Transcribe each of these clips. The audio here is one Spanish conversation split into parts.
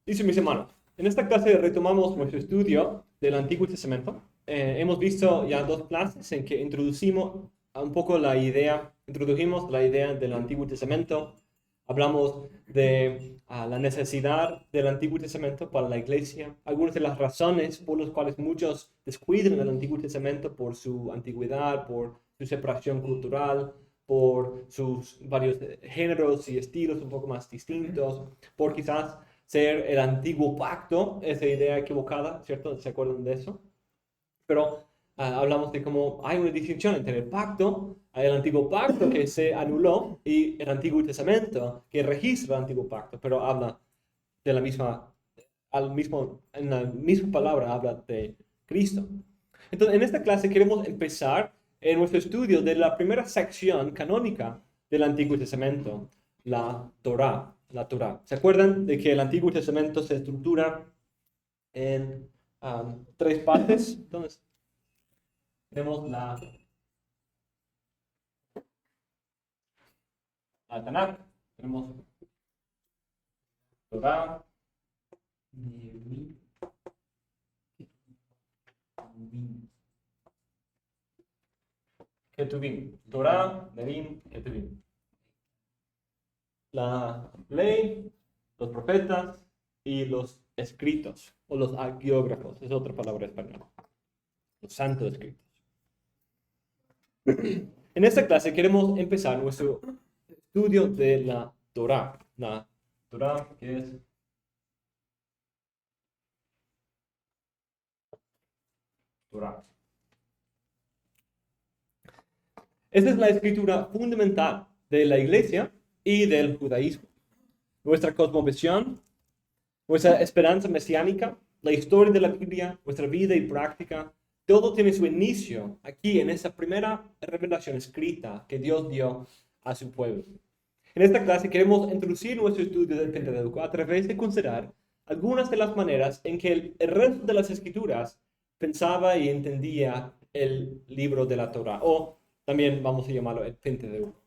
Dice mis hermanos, en esta clase retomamos nuestro estudio del Antiguo Testamento. Hemos visto ya dos clases en que introdujimos la idea del Antiguo Testamento. Hablamos de la necesidad del Antiguo Testamento para la iglesia, algunas de las razones por las cuales muchos descuidan el Antiguo Testamento por su antigüedad, por su separación cultural, por sus varios géneros y estilos un poco más distintos, por quizás ser el antiguo pacto, esa idea equivocada, ¿cierto? ¿Se acuerdan de eso? Pero hablamos de cómo hay una distinción entre el pacto, el antiguo pacto que se anuló y el Antiguo Testamento que registra el antiguo pacto, pero habla de la misma, en la misma palabra habla de Cristo. Entonces, en esta clase queremos empezar en nuestro estudio de la primera sección canónica del Antiguo Testamento, la Torá. La Torá. ¿Se acuerdan de que el Antiguo Testamento se estructura en tres partes? Entonces, tenemos la Tanakh, tenemos Torá, Ketuvim. Torá, Nevi'im, Ketuvim. La ley, los profetas y los escritos, o los agiógrafos, es otra palabra española, los santos escritos. En esta clase queremos empezar nuestro estudio de la Torá. La Torá, que es Torá. Esta es la escritura fundamental de la iglesia y del judaísmo. Nuestra cosmovisión, nuestra esperanza mesiánica, la historia de la Biblia, nuestra vida y práctica, todo tiene su inicio aquí en esa primera revelación escrita que Dios dio a su pueblo. En esta clase queremos introducir nuestro estudio del Pentateuco a través de considerar algunas de las maneras en que el resto de las escrituras pensaba y entendía el libro de la Torá, o también vamos a llamarlo el Pentateuco.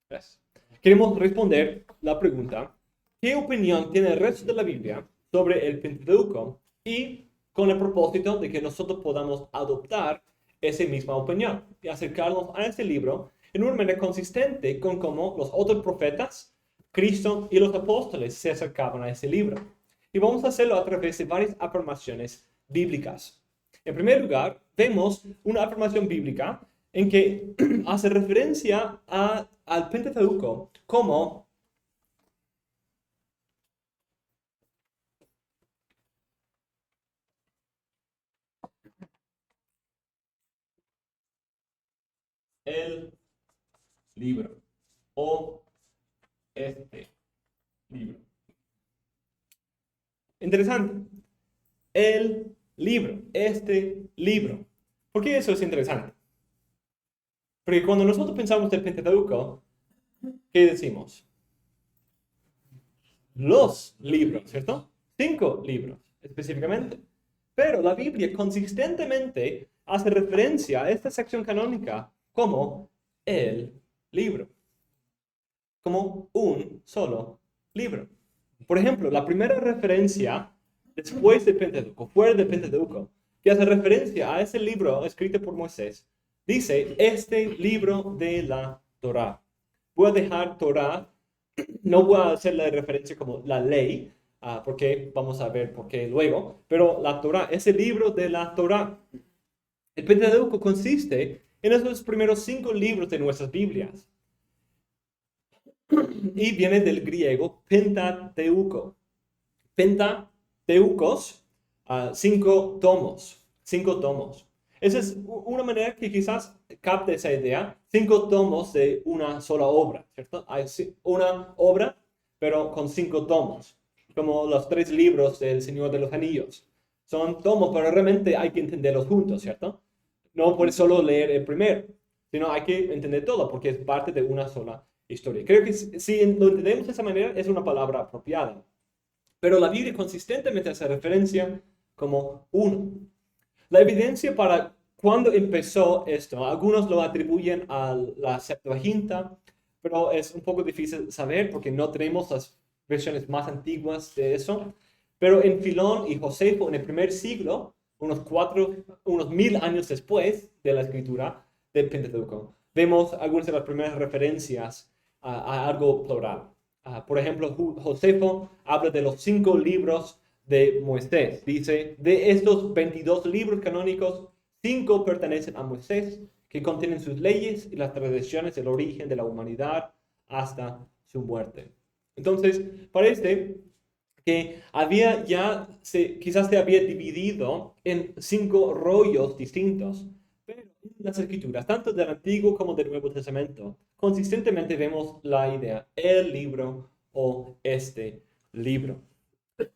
Gracias. Queremos responder la pregunta: ¿qué opinión tiene el resto de la Biblia sobre el Pentateuco? Y con el propósito de que nosotros podamos adoptar esa misma opinión y acercarnos a este libro en una manera consistente con cómo los otros profetas, Cristo y los apóstoles se acercaban a ese libro. Y vamos a hacerlo a través de varias afirmaciones bíblicas. En primer lugar, vemos una afirmación bíblica en que hace referencia al Pentateuco como el libro o este libro. Interesante. El libro, este libro. ¿Por qué eso es interesante? Porque cuando nosotros pensamos del Pentateuco, ¿qué decimos? Los libros, ¿cierto? 5 libros específicamente. Pero la Biblia consistentemente hace referencia a esta sección canónica como el libro, como un solo libro. Por ejemplo, la primera referencia después del Pentateuco, fuera del Pentateuco, que hace referencia a ese libro escrito por Moisés, dice este libro de la Torá. Voy a dejar Torá, no voy a hacer la referencia como la ley, porque vamos a ver por qué luego, pero la Torá, ese libro de la Torá. El Pentateuco consiste en esos primeros 5 libros de nuestras Biblias. Y viene del griego Pentateuco. Pentateucos, 5 tomos. 5 tomos. Esa es una manera que quizás capte esa idea. 5 tomos de una sola obra, ¿cierto? Hay una obra, pero con 5 tomos. Como los 3 libros del Señor de los Anillos. Son tomos, pero realmente hay que entenderlos juntos, ¿cierto? No puedes solo leer el primero, sino hay que entender todo, porque es parte de una sola historia. Creo que si lo entendemos de esa manera, es una palabra apropiada. Pero la Biblia consistentemente hace referencia como uno. La evidencia para cuándo empezó esto, algunos lo atribuyen a la Septuaginta, pero es un poco difícil saber porque no tenemos las versiones más antiguas de eso. Pero en Filón y Josefo, en el primer siglo, unos 1000 años después de la escritura del Pentateuco, vemos algunas de las primeras referencias a algo plural. Por ejemplo, Josefo habla de los 5 libros de Moisés. Dice, de estos 22 libros canónicos, 5 pertenecen a Moisés, que contienen sus leyes y las tradiciones del origen de la humanidad hasta su muerte. Entonces, parece que quizás se había dividido en 5 rollos distintos, pero en las escrituras, tanto del Antiguo como del Nuevo Testamento, consistentemente vemos la idea, el libro o este libro.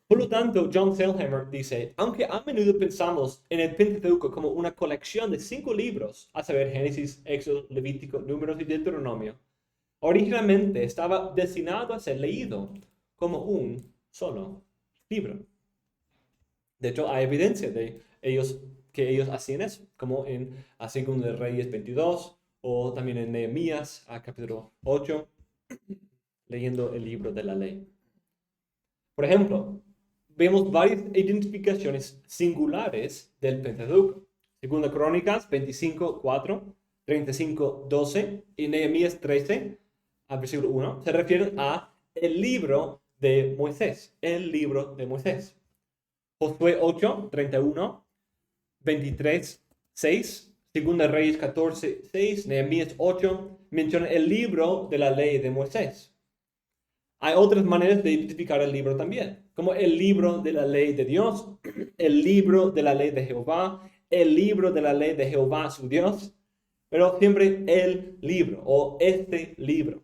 Por lo tanto, John Sailhamer dice, aunque a menudo pensamos en el Pentateuco como una colección de 5 libros, a saber, Génesis, Éxodo, Levítico, Números y Deuteronomio, originalmente estaba destinado a ser leído como un solo libro. De hecho, hay evidencia de que ellos hacían eso, como en 2 de Reyes 22 o también en Nehemías, capítulo 8, leyendo el libro de la ley. Por ejemplo, vemos varias identificaciones singulares del Pentateuco. Segunda Crónicas 25:4, 35:12 y Nehemías 13, versículo 1, se refieren a el libro de Moisés, el libro de Moisés. Josué 8, 31, 23, 6, Segunda Reyes 14, 6, Nehemías 8, menciona el libro de la ley de Moisés. Hay otras maneras de identificar el libro también, como el libro de la ley de Dios, el libro de la ley de Jehová, el libro de la ley de Jehová su Dios, pero siempre el libro o este libro.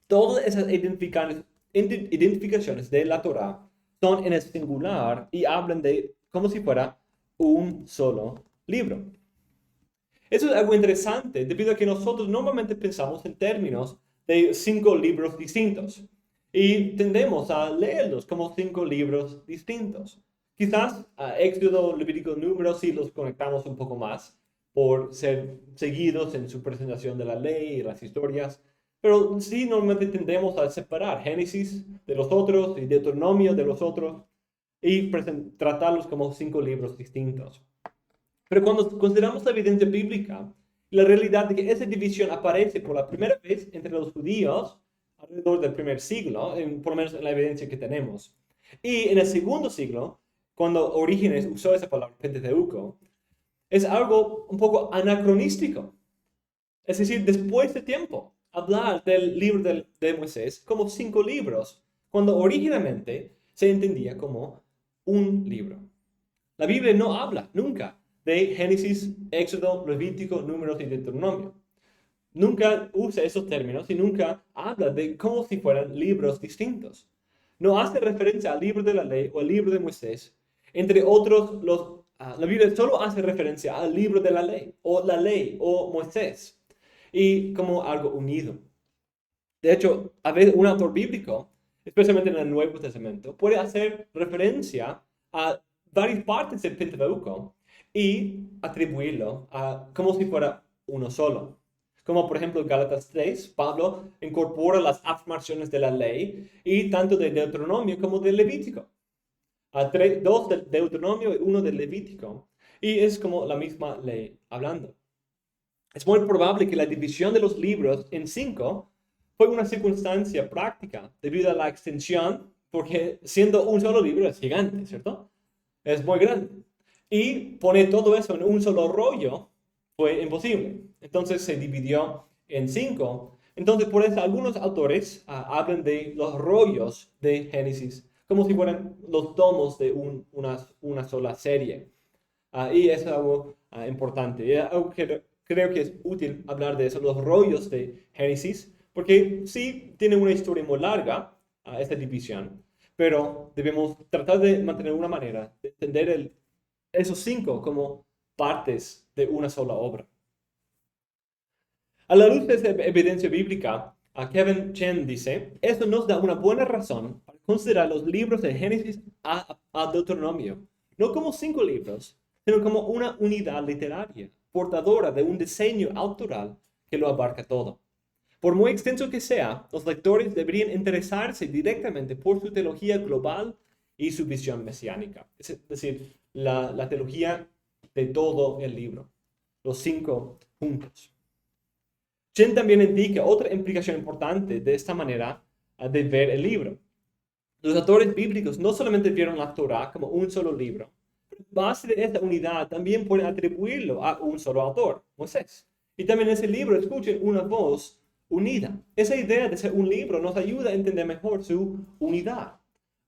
Todas esas identificaciones de la Torá son en el singular y hablan de como si fuera un solo libro. Eso es algo interesante debido a que nosotros normalmente pensamos en términos de 5 libros distintos y tendemos a leerlos como 5 libros distintos. Quizás Éxodo, Levítico, Números sí los conectamos un poco más por ser seguidos en su presentación de la ley y las historias, pero sí normalmente tendemos a separar Génesis de los otros y Deuteronomio de los otros y tratarlos como 5 libros distintos. Pero cuando consideramos la evidencia bíblica, la realidad de que esa división aparece por la primera vez entre los judíos alrededor del primer siglo, por lo menos en la evidencia que tenemos. Y en el segundo siglo, cuando Orígenes usó esa palabra, Pentateuco, es algo un poco anacronístico. Es decir, después de tiempo, hablar del libro de Moisés como 5 libros, cuando originalmente se entendía como un libro. La Biblia no habla nunca de Génesis, Éxodo, Levítico, Números y Deuteronomio. Nunca usa esos términos y nunca habla de como si fueran libros distintos. No hace referencia al libro de la ley o al libro de Moisés. Entre otros, la Biblia solo hace referencia al libro de la ley o Moisés y como algo unido. De hecho, a veces un autor bíblico, especialmente en el Nuevo Testamento, puede hacer referencia a varias partes del Pentateuco y atribuirlo como si fuera uno solo. Como por ejemplo en Gálatas 3, Pablo incorpora las afirmaciones de la ley y tanto de Deuteronomio como de Levítico. 2 de Deuteronomio y 1 de Levítico. Y es como la misma ley hablando. Es muy probable que la división de los libros en 5 fue una circunstancia práctica debido a la extensión, porque siendo un solo libro es gigante, ¿cierto? Es muy grande. Y poner todo eso en un solo rollo fue imposible. Entonces se dividió en 5. Entonces por eso algunos autores hablan de los rollos de Génesis como si fueran los tomos de una sola serie. Y eso es algo importante. Y algo que creo que es útil hablar de eso, los rollos de Génesis, porque sí tiene una historia muy larga esta división, pero debemos tratar de mantener una manera de entender esos 5 como partes de una sola obra. A la luz de esta evidencia bíblica, Kevin Chen dice, esto nos da una buena razón para considerar los libros de Génesis a Deuteronomio, no como 5 libros, sino como una unidad literaria, portadora de un diseño autoral que lo abarca todo. Por muy extenso que sea, los lectores deberían interesarse directamente por su teología global y su visión mesiánica. Es decir, la teología de todo el libro, los 5 puntos. Chen también indica otra implicación importante de esta manera de ver el libro. Los autores bíblicos no solamente vieron la Torá como un solo libro, pero en base de esta unidad también pueden atribuirlo a un solo autor, Moisés. Y también en ese libro escuchen una voz unida. Esa idea de ser un libro nos ayuda a entender mejor su unidad.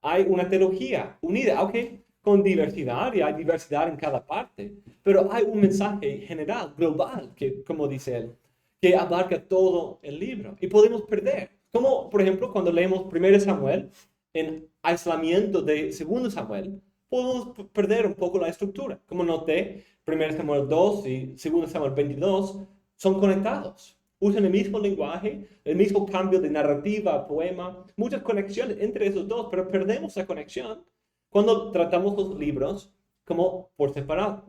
Hay una teología unida, aunque con diversidad, y hay diversidad en cada parte, pero hay un mensaje general, global, que, como dice él, que abarca todo el libro. Y podemos perder. Como, por ejemplo, cuando leemos 1 Samuel, en aislamiento de 2 Samuel, podemos perder un poco la estructura. Como noté, 1 Samuel 2 y 2 Samuel 22 son conectados. Usan el mismo lenguaje, el mismo cambio de narrativa, poema, muchas conexiones entre esos dos, pero perdemos la conexión cuando tratamos los libros como por separado.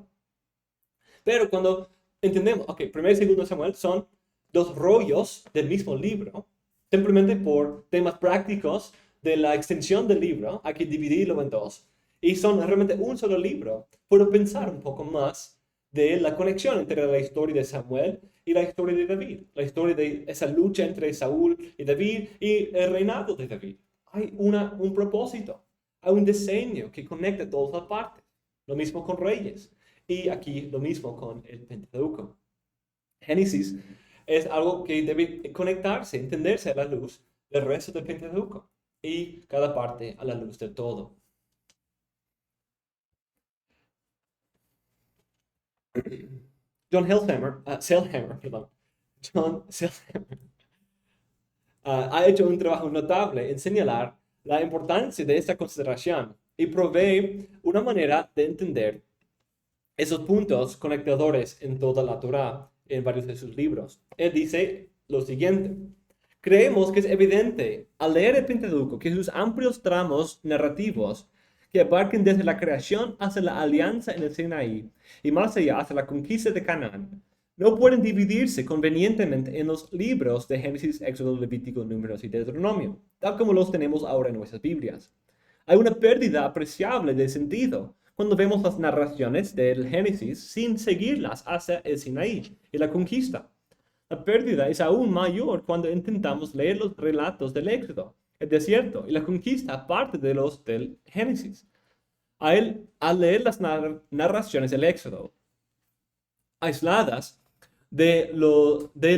Pero cuando entendemos, ok, 1 y 2 Samuel son dos rollos del mismo libro, simplemente por temas prácticos de la extensión del libro, hay que dividirlo en dos. Y son realmente un solo libro. Puedo pensar un poco más de la conexión entre la historia de Samuel y la historia de David. La historia de esa lucha entre Saúl y David y el reinado de David. Hay un propósito, hay un diseño que conecta todas las partes. Lo mismo con Reyes. Y aquí lo mismo con el Pentateuco. Génesis es algo que debe conectarse, entenderse a la luz del resto del Pentateuco y cada parte a la luz de todo. John Selhammer ha hecho un trabajo notable en señalar la importancia de esta consideración y provee una manera de entender esos puntos conectadores en toda la Torá, en varios de sus libros. Él dice lo siguiente: creemos que es evidente al leer el Pentateuco que sus amplios tramos narrativos que abarquen desde la creación hasta la alianza en el Sinaí y más allá hasta la conquista de Canaán, no pueden dividirse convenientemente en los libros de Génesis, Éxodo, Levítico, Números y Deuteronomio, tal como los tenemos ahora en nuestras Biblias. Hay una pérdida apreciable de sentido cuando vemos las narraciones del Génesis sin seguirlas hacia el Sinaí y la conquista. La pérdida es aún mayor cuando intentamos leer los relatos del Éxodo, el desierto y la conquista aparte de los del Génesis. Al leer las narraciones del Éxodo aisladas de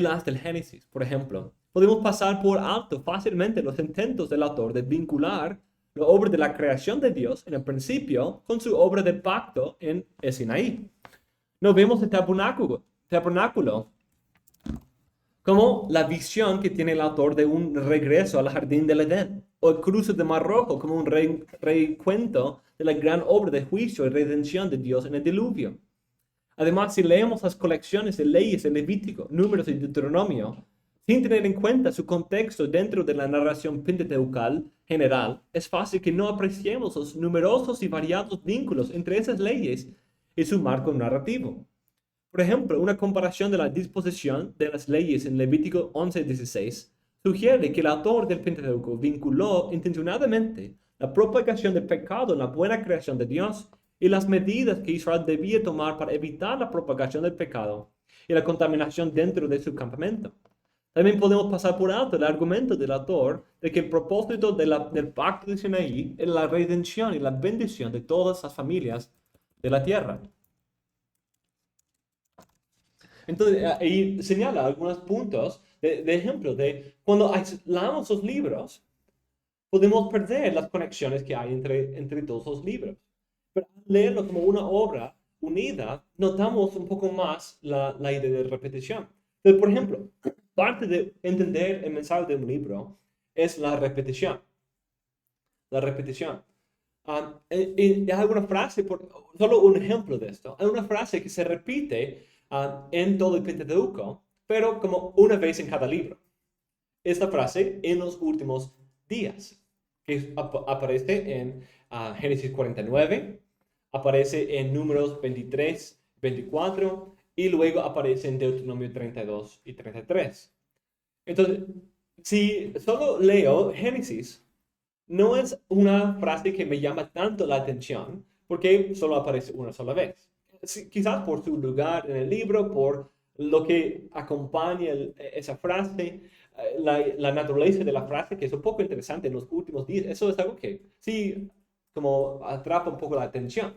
las del Génesis, por ejemplo, podemos pasar por alto fácilmente los intentos del autor de vincular la obra de la creación de Dios en el principio con su obra de pacto en el Sinaí. No vemos el tabernáculo como la visión que tiene el autor de un regreso al jardín del Edén, o el cruce de Mar Rojo como un recuento de la gran obra de juicio y redención de Dios en el diluvio. Además, si leemos las colecciones de leyes de Levítico, Números y Deuteronomio, sin tener en cuenta su contexto dentro de la narración pentateucal general, es fácil que no apreciemos los numerosos y variados vínculos entre esas leyes y su marco narrativo. Por ejemplo, una comparación de la disposición de las leyes en Levítico 11:16 sugiere que el autor del Pentateuco vinculó intencionadamente la propagación del pecado en la buena creación de Dios y las medidas que Israel debía tomar para evitar la propagación del pecado y la contaminación dentro de su campamento. También podemos pasar por alto el argumento del autor de que el propósito del pacto de Sinaí era la redención y la bendición de todas las familias de la tierra. Entonces, ahí señala algunos puntos de ejemplo de cuando aislamos los libros, podemos perder las conexiones que hay entre todos los libros. Pero al leerlo como una obra unida, notamos un poco más la idea de repetición. Entonces, por ejemplo, parte de entender el mensaje de un libro es la repetición. La repetición. Y hay una frase, solo un ejemplo de esto, hay una frase que se repite en todo el Pentateuco, pero como una vez en cada libro. Esta frase, en los últimos días, que aparece en Génesis 49, aparece en Números 23, 24, y luego aparece en Deuteronomio 32 y 33. Entonces, si solo leo Génesis, no es una frase que me llama tanto la atención porque solo aparece una sola vez. Sí, quizás por su lugar en el libro, por lo que acompaña esa frase, la naturaleza de la frase, que es un poco interesante en los últimos días. Eso es algo que sí, como atrapa un poco la atención.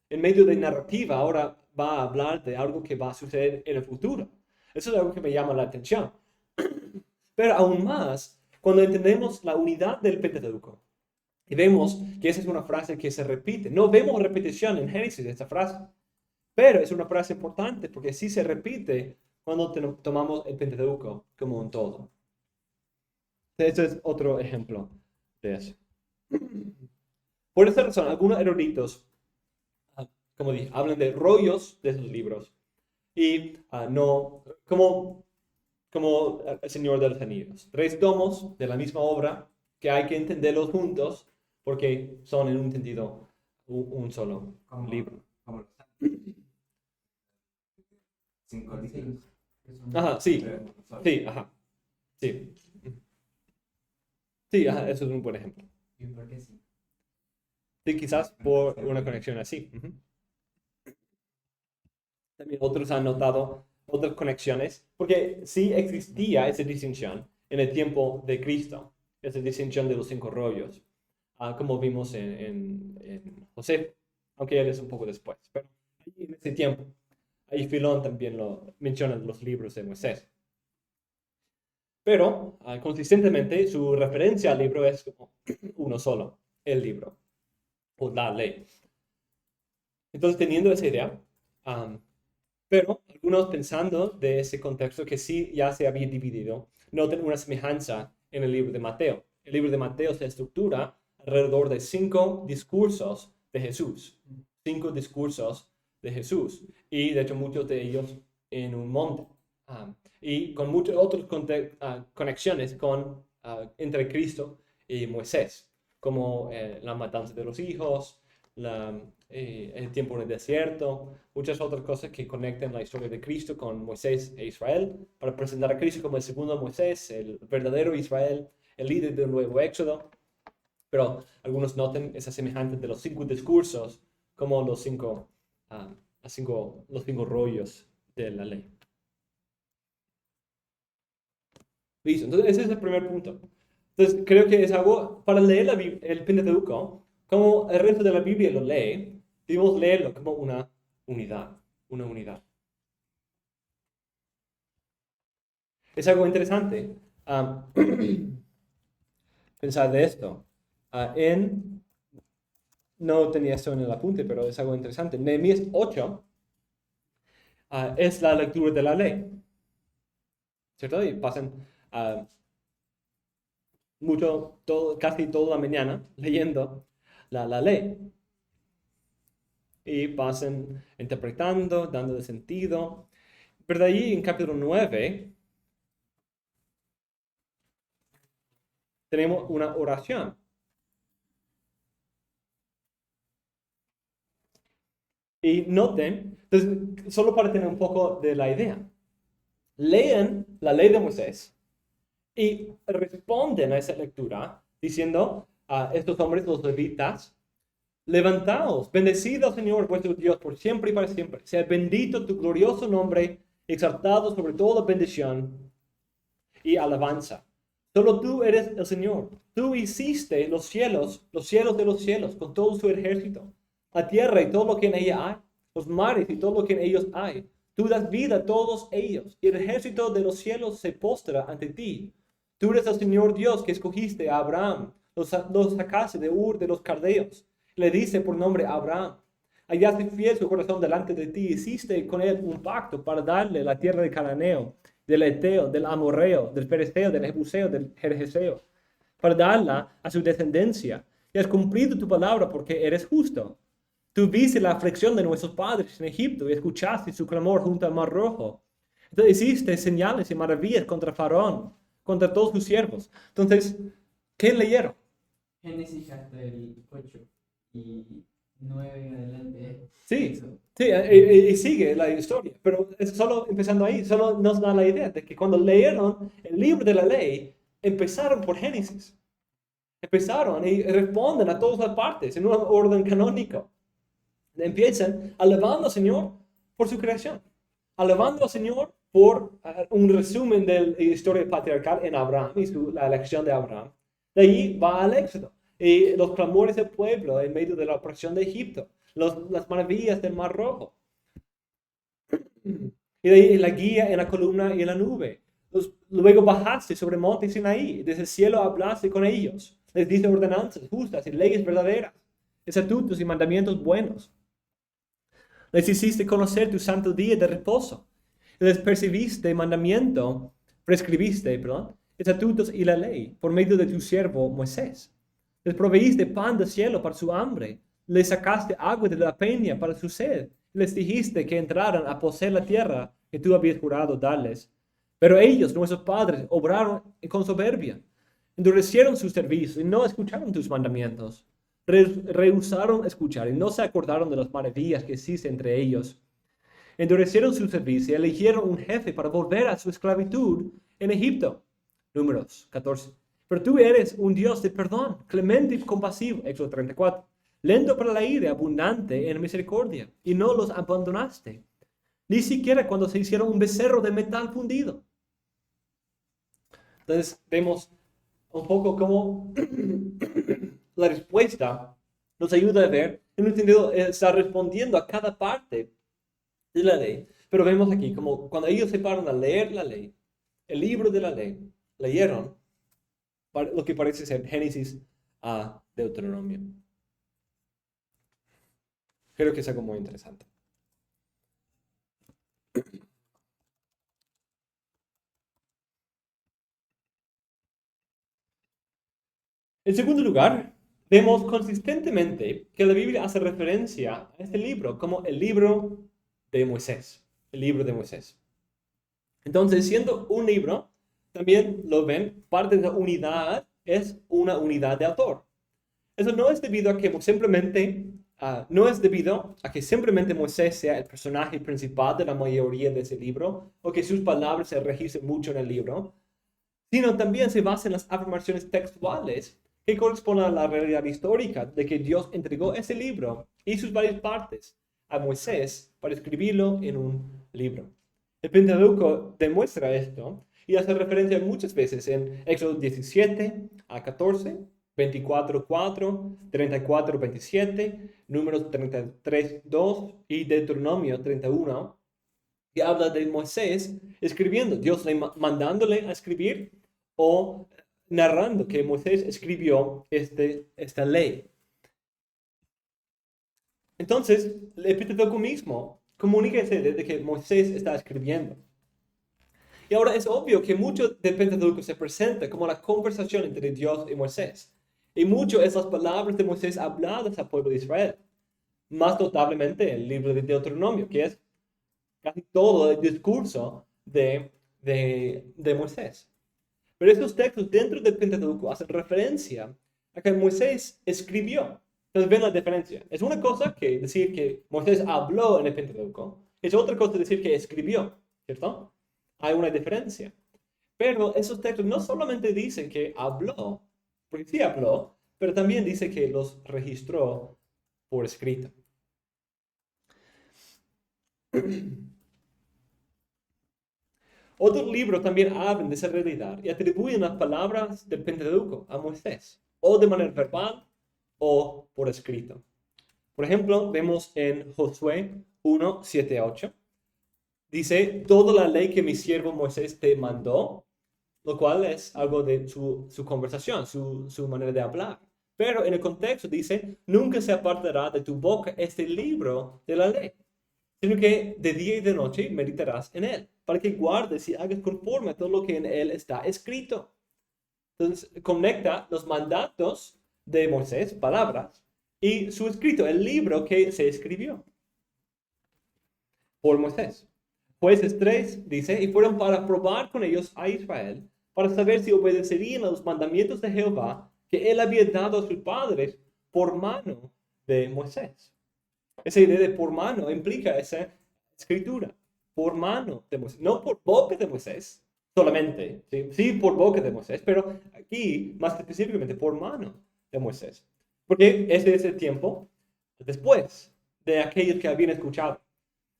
En medio de narrativa, ahora va a hablar de algo que va a suceder en el futuro. Eso es algo que me llama la atención. Pero aún más, cuando entendemos la unidad del Pentateuco, y vemos que esa es una frase que se repite. No vemos repetición en Génesis de esta frase, pero es una frase importante porque sí se repite cuando tomamos el Pentateuco como un todo. Este es otro ejemplo de eso. Por esta razón, algunos eruditos, como dije, hablan de rollos de esos libros y no como El Señor de los Anillos. 3 tomos de la misma obra que hay que entenderlos juntos porque son en un sentido un solo libro. Como 5 libros. Ajá, sí, sí, ajá, sí. Sí, ajá, eso es un buen ejemplo. ¿Y por qué sí? Sí, quizás por una conexión así. Ujú. También otros han notado otras conexiones, porque sí existía esa distinción en el tiempo de Cristo, esa distinción de los 5 rollos, como vimos en José, aunque él es un poco después, pero ahí en ese tiempo, ahí Filón también lo menciona en los libros de Moisés. Pero consistentemente su referencia al libro es como uno solo, el libro o la ley. Entonces, teniendo esa idea, pero algunos pensando de ese contexto que sí ya se había dividido, noten una semejanza en el libro de Mateo. El libro de Mateo se estructura alrededor de 5 discursos de Jesús. 5 discursos de Jesús. Y de hecho muchos de ellos en un monte. Y con muchas otras conexiones entre Cristo y Moisés, como la matanza de los hijos, el tiempo en el desierto, muchas otras cosas que conectan la historia de Cristo con Moisés e Israel, para presentar a Cristo como el segundo Moisés, el verdadero Israel, el líder del nuevo éxodo. Pero algunos notan esa semejanza de los 5 discursos como los 5 rollos de la ley. Listo, entonces ese es el primer punto. Entonces creo que es algo para leer el Pentateuco, como el resto de la Biblia lo lee, debemos leerlo como una unidad, una unidad. Es algo interesante pensar de esto. No tenía esto en el apunte, pero es algo interesante. Nehemías 8 es la lectura de la ley, ¿cierto? Y pasan casi toda la mañana leyendo la ley. Y pasan interpretando, dando sentido. Pero de ahí en capítulo 9 tenemos una oración. Y noten, entonces, solo para tener un poco de la idea, leen la ley de Moisés y responden a esa lectura diciendo a estos hombres, los levitas, levantaos, bendecid al Señor vuestro Dios por siempre y para siempre. Sea bendito tu glorioso nombre, exaltado sobre toda bendición y alabanza. Solo tú eres el Señor. Tú hiciste los cielos de los cielos, con todo su ejército, la tierra y todo lo que en ella hay, los mares y todo lo que en ellos hay. Tú das vida a todos ellos, y el ejército de los cielos se postra ante ti. Tú eres el Señor Dios que escogiste a Abraham, los sacaste de Ur de los Caldeos. Le dice por nombre Abraham. Hallaste fiel su corazón delante de ti, hiciste con él un pacto para darle la tierra de Cananeo, del Eteo, del Amorreo, del Pereceo, del Jebuseo, del Jerjeseo, para darla a su descendencia. Y has cumplido tu palabra porque eres justo. Tú viste la aflicción de nuestros padres en Egipto y escuchaste su clamor junto al Mar Rojo. Entonces hiciste señales y maravillas contra Faraón, contra todos sus siervos. Entonces, ¿qué leyeron? Génesis hasta el 8 y 9 en adelante. Sí, Eso. sí, y sigue la historia, pero es solo empezando ahí, solo nos da la idea de que cuando leyeron el libro de la ley, empezaron por Génesis. Empezaron y responden a todas las partes en un orden canónico. Empiezan alabando al Señor por su creación, alabando al Señor por un resumen de la historia patriarcal en Abraham y la elección de Abraham. De ahí va al Éxodo y los clamores del pueblo en medio de la opresión de Egipto, las maravillas del Mar Rojo. Y de ahí la guía en la columna y en la nube. Luego bajaste sobre el monte Sinaí, desde el cielo hablaste con ellos. Les diste ordenanzas justas y leyes verdaderas, estatutos y mandamientos buenos. Les hiciste conocer tu santo día de reposo. Les prescribiste estatutos y la ley por medio de tu siervo Moisés. Les proveíste pan del cielo para su hambre. Les sacaste agua de la peña para su sed. Les dijiste que entraran a poseer la tierra que tú habías jurado darles. Pero ellos, nuestros padres, obraron con soberbia. Endurecieron su servicio y no escucharon tus mandamientos. Rehusaron escuchar y no se acordaron de las maravillas que hiciste entre ellos. Endurecieron su servicio y eligieron un jefe para volver a su esclavitud en Egipto. Números 14. Pero tú eres un Dios de perdón, clemente y compasivo. Éxodo 34. Lento para la ira, abundante en misericordia, y no los abandonaste, ni siquiera cuando se hicieron un becerro de metal fundido. Entonces vemos un poco cómo la respuesta nos ayuda a ver, en un sentido, está respondiendo a cada parte de la ley. Pero vemos aquí, como cuando ellos se paran a leer la ley, el libro de la ley, leyeron lo que parece ser Génesis a Deuteronomio. Creo que es algo muy interesante. En segundo lugar, vemos consistentemente que la Biblia hace referencia a este libro como el libro de Moisés. El libro de Moisés. Entonces, siendo un libro, también lo ven, parte de la unidad es una unidad de autor. Eso no es debido a que simplemente Moisés sea el personaje principal de la mayoría de ese libro o que sus palabras se registren mucho en el libro, sino también se basa en las afirmaciones textuales que corresponden a la realidad histórica de que Dios entregó ese libro y sus varias partes a Moisés para escribirlo en un libro. El Pentateuco demuestra esto y hace referencia muchas veces en Éxodo 17 a 14, 24:4, 34:27, Números 33:2 y Deuteronomio 31, que habla de Moisés escribiendo, Dios mandándole a escribir o narrando que Moisés escribió esta ley. Entonces, el Pentateuco mismo comunica de que Moisés está escribiendo. Y ahora es obvio que mucho del Pentateuco se presenta como la conversación entre Dios y Moisés. Y mucho es las palabras de Moisés habladas al pueblo de Israel. Más notablemente el libro de Deuteronomio, que es casi todo el discurso de Moisés. Pero estos textos dentro del Pentateuco hacen referencia a que Moisés escribió. Entonces ven la diferencia. Es una cosa que decir que Moisés habló en el Pentateuco. Es otra cosa decir que escribió, ¿cierto? Hay una diferencia. Pero esos textos no solamente dicen que habló, porque sí habló, pero también dice que los registró por escrito. Otros libros también hablan de esa realidad y atribuyen las palabras del Pentateuco a Moisés, o de manera verbal o por escrito. Por ejemplo, vemos en Josué 1, 7 a 8. Dice, toda la ley que mi siervo Moisés te mandó, lo cual es algo de su conversación, su manera de hablar. Pero en el contexto dice, nunca se apartará de tu boca este libro de la ley, sino que de día y de noche meditarás en él, para que guardes y hagas conforme a todo lo que en él está escrito. Entonces, conecta los mandatos de Moisés, palabras, y su escrito, el libro que se escribió por Moisés. Jueces 3 dice, y fueron para probar con ellos a Israel, para saber si obedecerían a los mandamientos de Jehová que él había dado a sus padres por mano de Moisés. Esa idea de por mano implica esa escritura, por mano de Moisés, no por boca de Moisés solamente, sí, sí por boca de Moisés, pero aquí más específicamente por mano de Moisés, porque ese es el tiempo después de aquellos que habían escuchado.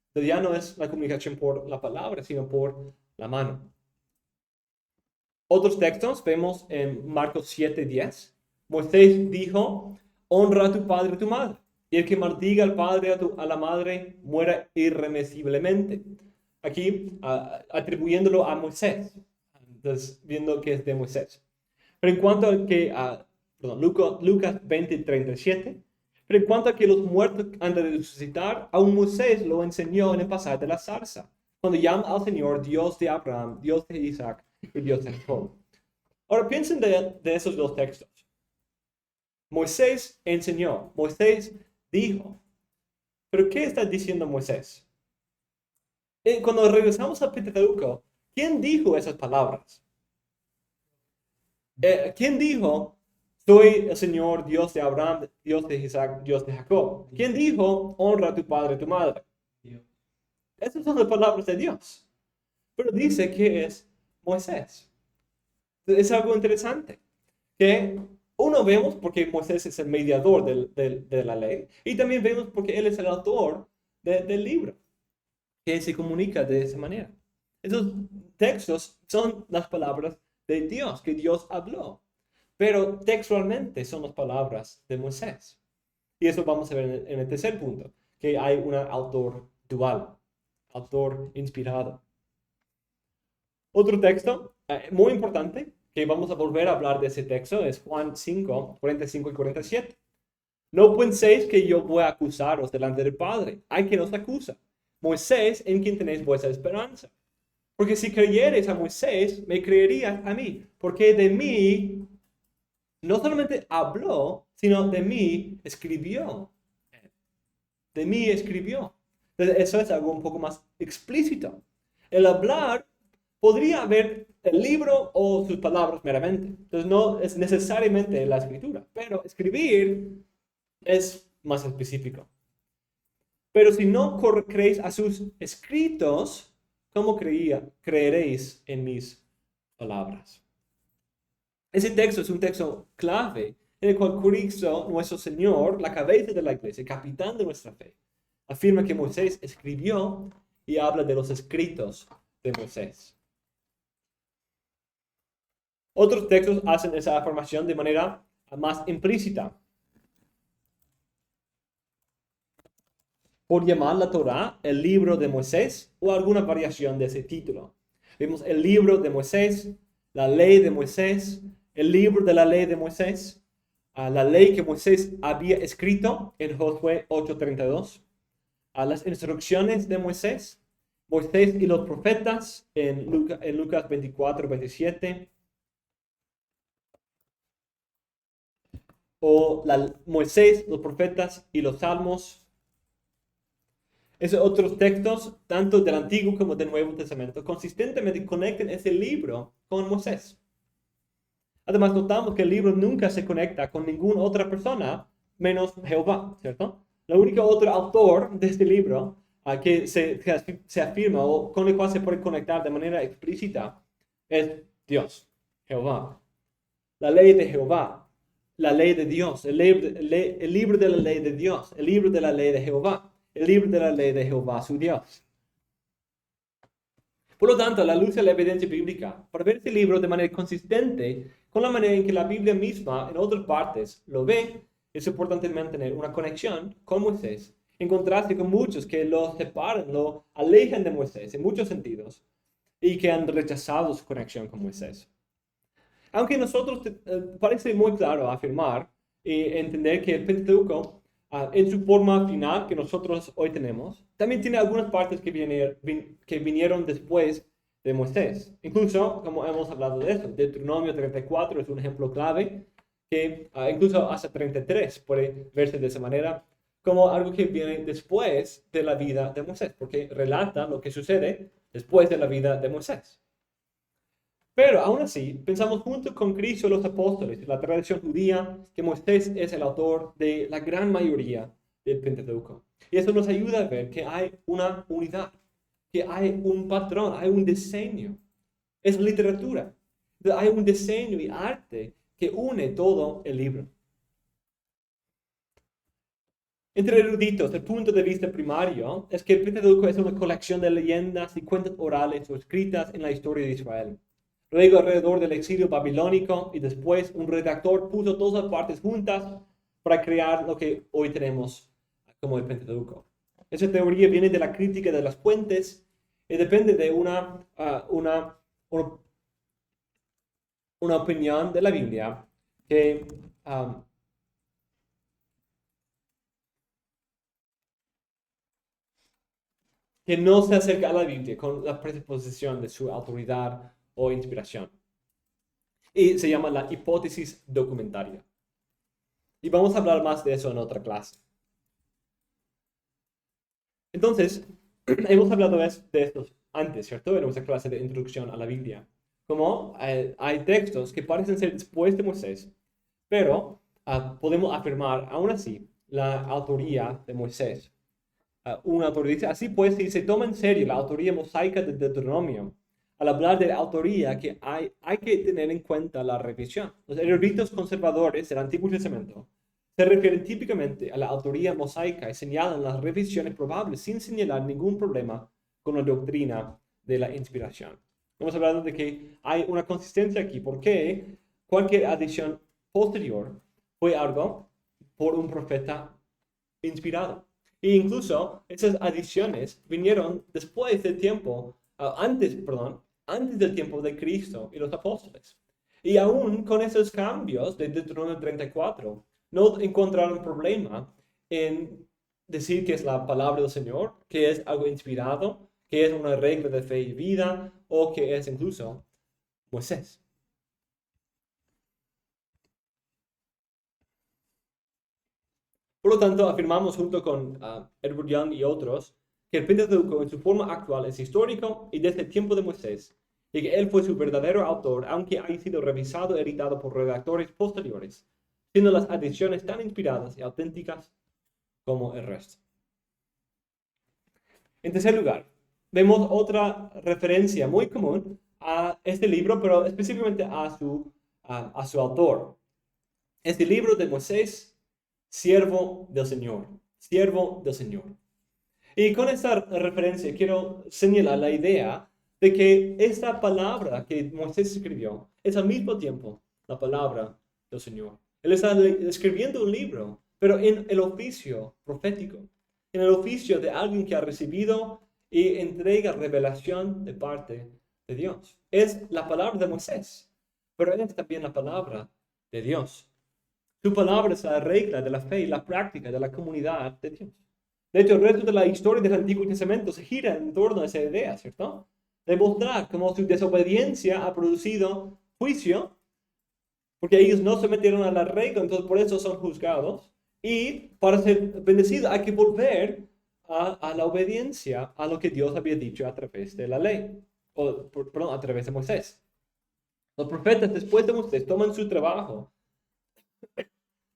Entonces ya no es la comunicación por la palabra, sino por la mano. Otros textos vemos en Marcos 7:10. Moisés dijo, honra a tu padre y a tu madre. Y el que maldiga al padre a la madre muera irremisiblemente. Aquí atribuyéndolo a Moisés. Entonces, viendo que es de Moisés. Pero en cuanto a que, Lucas 20:37, pero en cuanto a que los muertos han de resucitar, aún Moisés lo enseñó en el pasaje de la zarza, cuando llama al Señor Dios de Abraham, Dios de Isaac y Dios de Jacob. Ahora piensen de esos dos textos. Moisés enseñó, Moisés dijo. Pero ¿qué está diciendo Moisés? Cuando regresamos al Pentateuco, ¿quién dijo esas palabras? ¿Quién dijo, soy el Señor Dios de Abraham, Dios de Isaac, Dios de Jacob? ¿Quién dijo, honra a tu padre y tu madre? Dios. Esas son las palabras de Dios. Pero dice que es Moisés. Es algo interesante. Que uno vemos porque Moisés es el mediador de la ley. Y también vemos porque él es el autor del libro. Que se comunica de esa manera. Esos textos son las palabras de Dios, que Dios habló. Pero textualmente son las palabras de Moisés. Y eso vamos a ver en el tercer punto, que hay un autor dual, autor inspirado. Otro texto muy importante, que vamos a volver a hablar de ese texto, es Juan 5, 45 y 47. No penséis que yo voy a acusaros delante del Padre. Hay quien os acusa. Moisés, en quien tenéis vuestra esperanza. Porque si creyereis a Moisés, me creerías a mí, porque de mí no solamente habló, sino de mí escribió. De mí escribió. Entonces, eso es algo un poco más explícito. El hablar podría haber el libro o sus palabras meramente. Entonces, no es necesariamente la escritura, pero escribir es más específico. Pero si no creéis a sus escritos, ¿cómo creeréis en mis palabras? Ese texto es un texto clave en el cual Cristo, nuestro Señor, la cabeza de la iglesia, capitán de nuestra fe, afirma que Moisés escribió y habla de los escritos de Moisés. Otros textos hacen esa afirmación de manera más implícita. Por llamar la Torá el libro de Moisés o alguna variación de ese título. Vemos el libro de Moisés, la ley de Moisés, el libro de la ley de Moisés, la ley que Moisés había escrito en Josué 8:32, las instrucciones de Moisés, Moisés y los profetas en Lucas 24:27, o Moisés, los profetas y los salmos. Esos otros textos, tanto del Antiguo como del Nuevo Testamento, consistentemente conectan ese libro con Moisés. Además, notamos que el libro nunca se conecta con ninguna otra persona menos Jehová, ¿cierto? El único otro autor de este libro que se afirma o con el cual se puede conectar de manera explícita es Dios, Jehová. La ley de Jehová, la ley de Dios, el libro de la ley de Dios, el libro de la ley de Jehová. El libro de la ley de Jehová, su Dios. Por lo tanto, a la luz de la evidencia bíblica, para ver este libro de manera consistente con la manera en que la Biblia misma en otras partes lo ve, es importante mantener una conexión con Moisés, en contraste con muchos que lo separan, lo alejan de Moisés en muchos sentidos, y que han rechazado su conexión con Moisés. Aunque nosotros parece muy claro afirmar y entender que el Pentateuco, en su forma final que nosotros hoy tenemos, también tiene algunas partes que vinieron después de Moisés. Incluso, como hemos hablado de eso, Deuteronomio 34 es un ejemplo clave, que incluso hasta 33 puede verse de esa manera, como algo que viene después de la vida de Moisés, porque relata lo que sucede después de la vida de Moisés. Pero aún así, pensamos junto con Cristo y los apóstoles y la tradición judía que Moisés es el autor de la gran mayoría del Pentateuco. Y eso nos ayuda a ver que hay una unidad, que hay un patrón, hay un diseño. Es literatura. Hay un diseño y arte que une todo el libro. Entre eruditos, el punto de vista primario es que el Pentateuco es una colección de leyendas y cuentos orales o escritas en la historia de Israel. Luego, alrededor del exilio babilónico y después, un redactor puso todas las partes juntas para crear lo que hoy tenemos como el Pentateuco. Esa teoría viene de la crítica de las fuentes y depende de una opinión de la Biblia que no se acerca a la Biblia con la presuposición de su autoridad o inspiración. Y se llama la hipótesis documentaria. Y vamos a hablar más de eso en otra clase. Entonces, hemos hablado de estos antes, ¿cierto? En nuestra clase de introducción a la Biblia. Como hay textos que parecen ser después de Moisés, pero podemos afirmar aún así la autoría de Moisés. Un autor dice, así pues, si se toma en serio la autoría mosaica de Deuteronomio, al hablar de la autoría que hay que tener en cuenta la revisión. Los eruditos conservadores del Antiguo Testamento se refieren típicamente a la autoría mosaica y señalan las revisiones probables sin señalar ningún problema con la doctrina de la inspiración. Hemos hablado de que hay una consistencia aquí, porque cualquier adición posterior fue algo por un profeta inspirado. E incluso esas adiciones vinieron después del tiempo, antes del tiempo de Cristo y los apóstoles. Y aún con esos cambios de Deuteronomio 34, no encontraron problema en decir que es la palabra del Señor, que es algo inspirado, que es una regla de fe y vida, o que es incluso Moisés. Por lo tanto, afirmamos junto con Edward Young y otros que el Pentateuco en su forma actual es histórico y desde el tiempo de Moisés, y que él fue su verdadero autor, aunque haya sido revisado y editado por redactores posteriores, siendo las adiciones tan inspiradas y auténticas como el resto. En tercer lugar, vemos otra referencia muy común a este libro, pero específicamente a su autor. Este libro de Moisés, siervo del Señor, siervo del Señor. Y con esta referencia quiero señalar la idea de que esta palabra que Moisés escribió es al mismo tiempo la palabra del Señor. Él está escribiendo un libro, pero en el oficio profético, en el oficio de alguien que ha recibido y entrega revelación de parte de Dios. Es la palabra de Moisés, pero es también la palabra de Dios. Su palabra es la regla de la fe y la práctica de la comunidad de Dios. De hecho, el resto de la historia del Antiguo Testamento se gira en torno a esa idea, ¿cierto? De mostrar cómo su desobediencia ha producido juicio, porque ellos no se metieron a la regla, entonces por eso son juzgados. Y para ser bendecidos hay que volver a la obediencia a lo que Dios había dicho a través de la ley, a través de Moisés. Los profetas después de Moisés toman su trabajo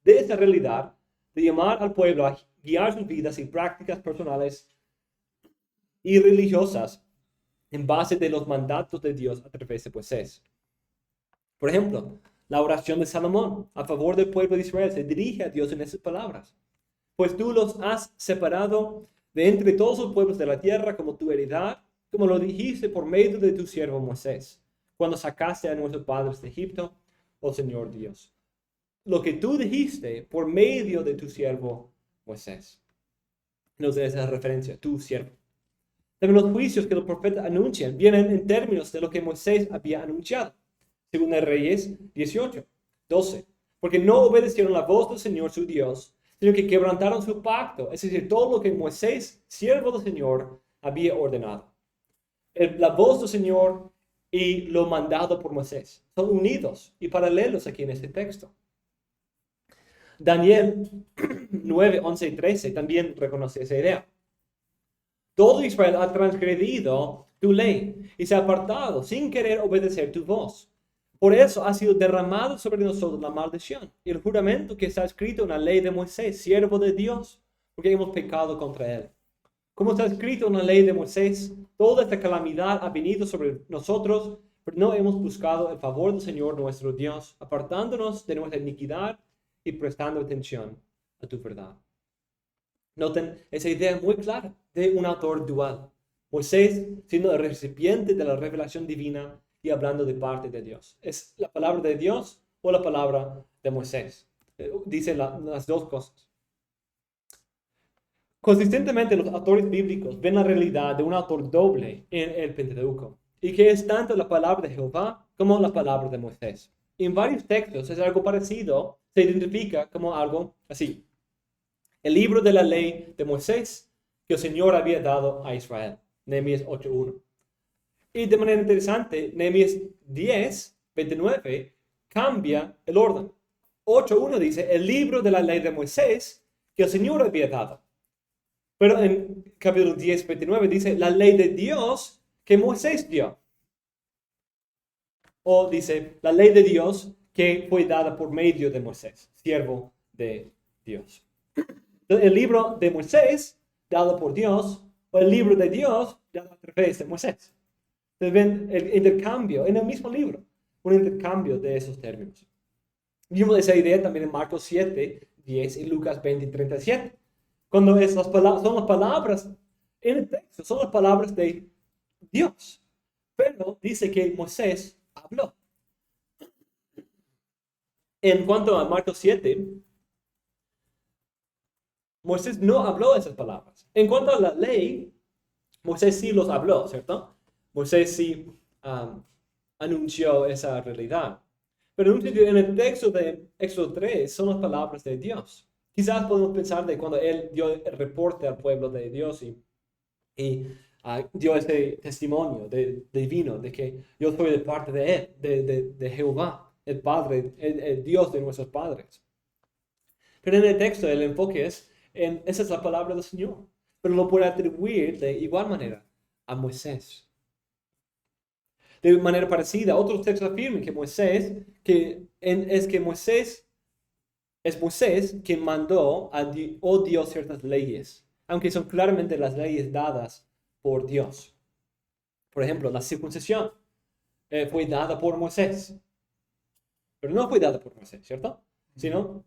de esa realidad de llamar al pueblo a guiar sus vidas y prácticas personales y religiosas en base de los mandatos de Dios a través de Moisés. Por ejemplo, la oración de Salomón a favor del pueblo de Israel se dirige a Dios en esas palabras. Pues tú los has separado de entre todos los pueblos de la tierra como tu heredad, como lo dijiste por medio de tu siervo Moisés, cuando sacaste a nuestros padres de Egipto, oh Señor Dios. Lo que tú dijiste por medio de tu siervo Moisés. Nos da esa referencia, tu siervo. También los juicios que los profetas anuncian vienen en términos de lo que Moisés había anunciado. Según Reyes 18:12. Porque no obedecieron la voz del Señor su Dios, sino que quebrantaron su pacto, es decir, todo lo que Moisés, siervo del Señor, había ordenado. La voz del Señor y lo mandado por Moisés son unidos y paralelos aquí en este texto. Daniel 9, 11 y 13 también reconoce esa idea. Todo Israel ha transgredido tu ley y se ha apartado sin querer obedecer tu voz. Por eso ha sido derramado sobre nosotros la maldición y el juramento que está escrito en la ley de Moisés, siervo de Dios, porque hemos pecado contra Él. Como está escrito en la ley de Moisés, toda esta calamidad ha venido sobre nosotros, pero no hemos buscado el favor del Señor nuestro Dios, apartándonos de nuestra iniquidad y prestando atención a tu verdad. Noten esa idea muy clara de un autor dual. Moisés siendo el recipiente de la revelación divina y hablando de parte de Dios. ¿Es la palabra de Dios o la palabra de Moisés? Dice las dos cosas. Consistentemente los autores bíblicos ven la realidad de un autor doble en el Pentateuco, y que es tanto la palabra de Jehová como la palabra de Moisés. En varios textos es algo parecido, se identifica como algo así. El libro de la ley de Moisés que el Señor había dado a Israel, Nehemías 8:1. Y de manera interesante, Nehemías 10:29 cambia el orden. 8:1 dice, el libro de la ley de Moisés que el Señor había dado. Pero en capítulo 10:29 dice, la ley de Dios que Moisés dio. O dice, la ley de Dios que fue dada por medio de Moisés, siervo de Dios. El libro de Moisés, dado por Dios, o el libro de Dios, dado a través de Moisés. Entonces ven el intercambio en el mismo libro, un intercambio de esos términos. Vimos esa idea también en Marcos 7:10 y Lucas 20:37. Cuando son las palabras en el texto, son las palabras de Dios. Pero dice que Moisés habló. En cuanto a Marcos 7, Moisés no habló esas palabras. En cuanto a la ley, Moisés sí los habló, ¿cierto? Moisés sí anunció esa realidad. Pero en el texto de Éxodo 3 son las palabras de Dios. Quizás podemos pensar de cuando él dio el reporte al pueblo de Dios y dio ese testimonio divino de que yo soy de parte de él, de Jehová, el Padre, el Dios de nuestros padres. Pero en el texto el enfoque es, esa es la palabra del Señor, pero lo puede atribuir de igual manera a Moisés. De manera parecida, otros textos afirman que Moisés es Moisés quien mandó o dio ciertas leyes, aunque son claramente las leyes dadas por Dios. Por ejemplo, la circuncisión fue dada por Moisés, pero no fue dada por Moisés, ¿cierto? Sino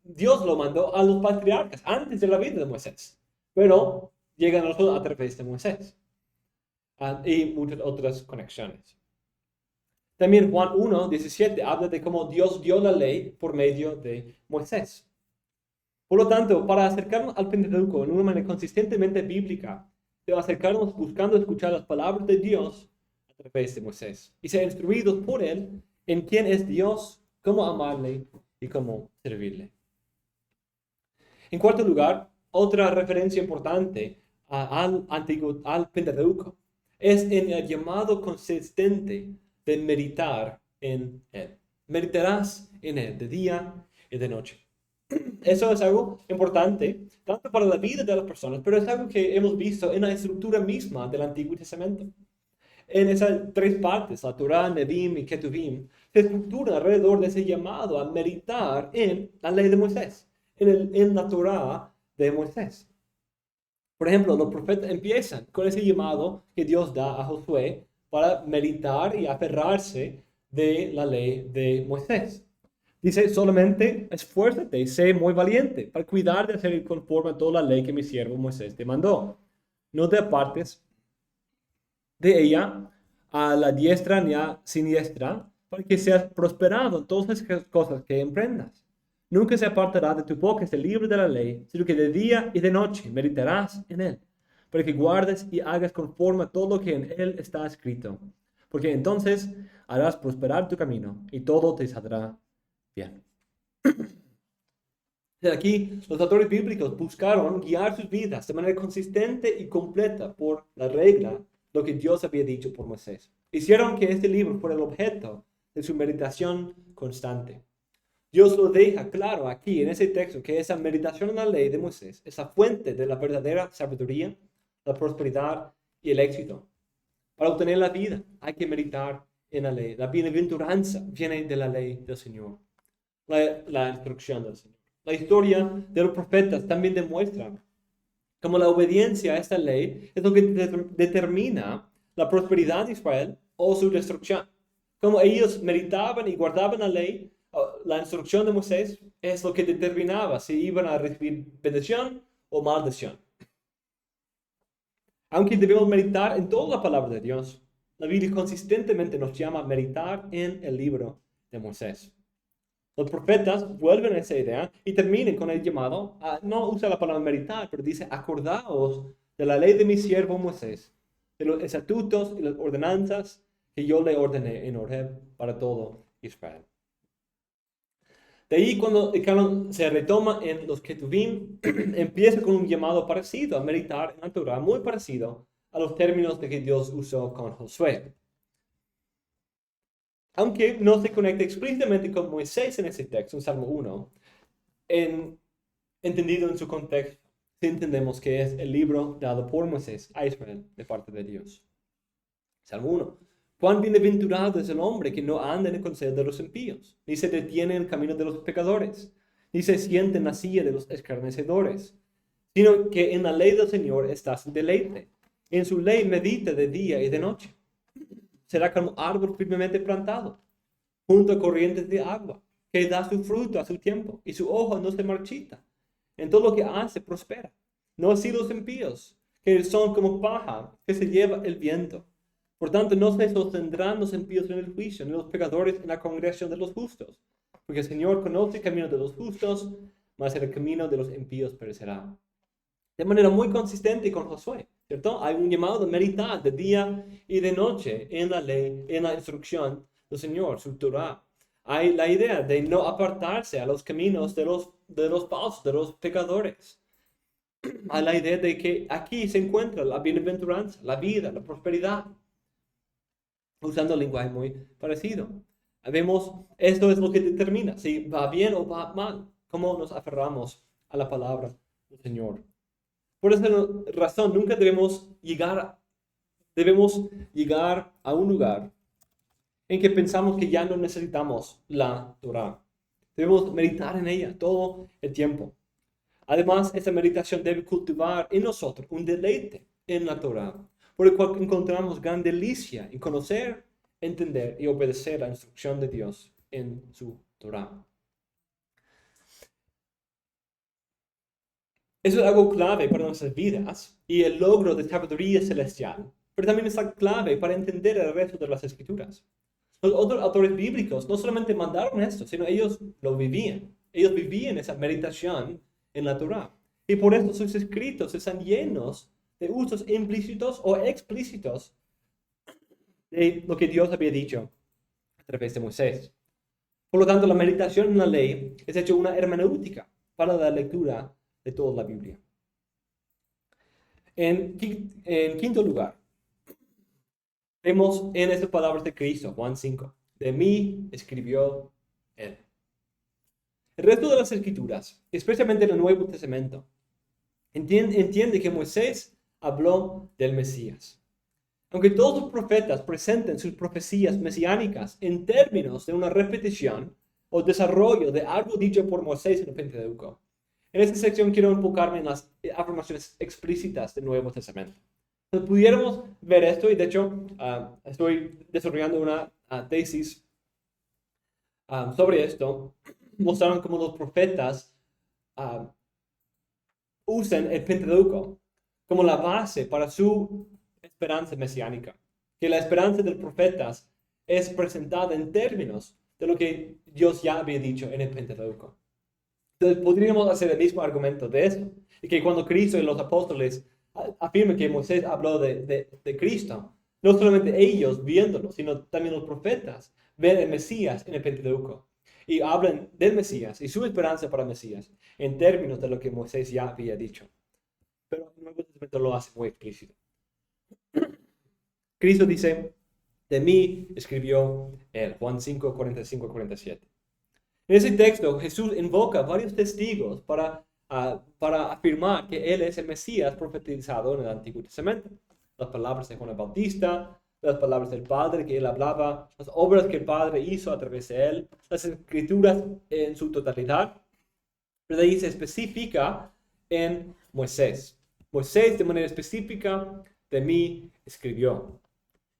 Dios lo mandó a los patriarcas antes de la vida de Moisés, pero llega a nosotros a través de Moisés y muchas otras conexiones. También Juan 1:17 habla de cómo Dios dio la ley por medio de Moisés. Por lo tanto, para acercarnos al Pentateuco en una manera consistentemente bíblica, debemos acercarnos buscando escuchar las palabras de Dios a través de Moisés y ser instruidos por él en quién es Dios, cómo amarle y cómo servirle. En cuarto lugar, otra referencia importante al Pentateuco es en el llamado consistente de meditar en él. Meditarás en él de día y de noche. Eso es algo importante, tanto para la vida de las personas, pero es algo que hemos visto en la estructura misma del Antiguo Testamento. En esas tres partes, la Torah, Nevi'im y Ketuvim, se estructura alrededor de ese llamado a meditar en la ley de Moisés, en la Torah de Moisés. Por ejemplo, los profetas empiezan con ese llamado que Dios da a Josué para meditar y aferrarse de la ley de Moisés. Dice, solamente esfuérzate y sé muy valiente para cuidar de hacer conforme a toda la ley que mi siervo Moisés te mandó. No te apartes de ella a la diestra ni a siniestra, para que seas prosperado en todas las cosas que emprendas. Nunca se apartará de tu boca este libro de la ley, sino que de día y de noche meditarás en él, para que guardes y hagas conforme a todo lo que en él está escrito. Porque entonces harás prosperar tu camino y todo te saldrá bien. De aquí, los autores bíblicos buscaron guiar sus vidas de manera consistente y completa por la regla, lo que Dios había dicho por Moisés. Hicieron que este libro fuera el objeto de su meditación constante. Dios lo deja claro aquí en ese texto que esa meditación en la ley de Moisés es la fuente de la verdadera sabiduría, la prosperidad y el éxito. Para obtener la vida hay que meditar en la ley. La bienaventuranza viene de la ley del Señor, la instrucción del Señor. La historia de los profetas también demuestra cómo la obediencia a esta ley es lo que determina la prosperidad de Israel o su destrucción. Como ellos meditaban y guardaban la ley, la instrucción de Moisés es lo que determinaba si iban a recibir bendición o maldición. Aunque debemos meditar en toda la palabra de Dios, la Biblia consistentemente nos llama a meditar en el libro de Moisés. Los profetas vuelven a esa idea y terminan con el llamado a no usar la palabra meditar, pero dice: acordaos de la ley de mi siervo Moisés, de los estatutos y las ordenanzas que yo le ordené en Horeb para todo Israel. De ahí, cuando el canon se retoma en los Ketuvim, empieza con un llamado parecido a meditar en la Torah, muy parecido a los términos de que Dios usó con Josué. Aunque no se conecta explícitamente con Moisés en ese texto, en Salmo 1, entendido en su contexto, si entendemos que es el libro dado por Moisés a Israel de parte de Dios. Salmo 1. Cuán bienaventurado es el hombre que no anda en el consejo de los impíos, ni se detiene en el camino de los pecadores, ni se siente en la silla de los escarnecedores, sino que en la ley del Señor está su deleite. En su ley medita de día y de noche. Será como árbol firmemente plantado, junto a corrientes de agua, que da su fruto a su tiempo, y su hoja no se marchita. En todo lo que hace prospera. No así los impíos, que son como paja que se lleva el viento. Por tanto, no se sostendrán los impíos en el juicio, ni los pecadores en la congregación de los justos. Porque el Señor conoce el camino de los justos, mas el camino de los impíos perecerá. De manera muy consistente con Josué, ¿cierto? Hay un llamado de meditar de día y de noche en la ley, en la instrucción del Señor, su Torah. Hay la idea de no apartarse a los caminos de los falsos, de los pecadores. Hay la idea de que aquí se encuentra la bienaventuranza, la vida, la prosperidad. Usando un lenguaje muy parecido. Vemos, esto es lo que determina si va bien o va mal, cómo nos aferramos a la palabra del Señor. Por esa razón, nunca debemos llegar a un lugar en que pensamos que ya no necesitamos la Torah. Debemos meditar en ella todo el tiempo. Además, esa meditación debe cultivar en nosotros un deleite en la Torah, por el cual encontramos gran delicia en conocer, entender y obedecer la instrucción de Dios en su Torah. Eso es algo clave para nuestras vidas y el logro de sabiduría celestial, pero también es clave para entender el resto de las Escrituras. Los otros autores bíblicos no solamente mandaron esto, sino ellos lo vivían. Ellos vivían esa meditación en la Torah. Y por eso sus escritos están llenos de usos implícitos o explícitos de lo que Dios había dicho a través de Moisés. Por lo tanto, la meditación en la ley es hecho una hermenéutica para la lectura de toda la Biblia. En quinto lugar, vemos en estas palabras de Cristo, Juan 5, de mí escribió Él. El resto de las Escrituras, especialmente en el Nuevo Testamento, entiende que Moisés habló del Mesías. Aunque todos los profetas presenten sus profecías mesiánicas en términos de una repetición o desarrollo de algo dicho por Moisés en el Pentateuco, en esta sección quiero enfocarme en las afirmaciones explícitas del Nuevo Testamento. Entonces, pudiéramos ver esto, y de hecho estoy desarrollando una tesis sobre esto, mostrando cómo los profetas usan el Pentateuco como la base para su esperanza mesiánica, que la esperanza de los profetas es presentada en términos de lo que Dios ya había dicho en el Pentateuco. Entonces podríamos hacer el mismo argumento de eso, y que cuando Cristo y los apóstoles afirman que Moisés habló de Cristo, no solamente ellos viéndolo, sino también los profetas ven el Mesías en el Pentateuco y hablan del Mesías y su esperanza para el Mesías en términos de lo que Moisés ya había dicho. Pero el Nuevo Testamento lo hace muy explícito. Cristo dice, de mí escribió Él, Juan 5, 45-47. En ese texto, Jesús invoca varios testigos para afirmar que Él es el Mesías profetizado en el Antiguo Testamento. Las palabras de Juan el Bautista, las palabras del Padre que Él hablaba, las obras que el Padre hizo a través de Él, las Escrituras en su totalidad. ¿verdad? Y se especifica en Moisés. Moisés de manera específica de mí escribió.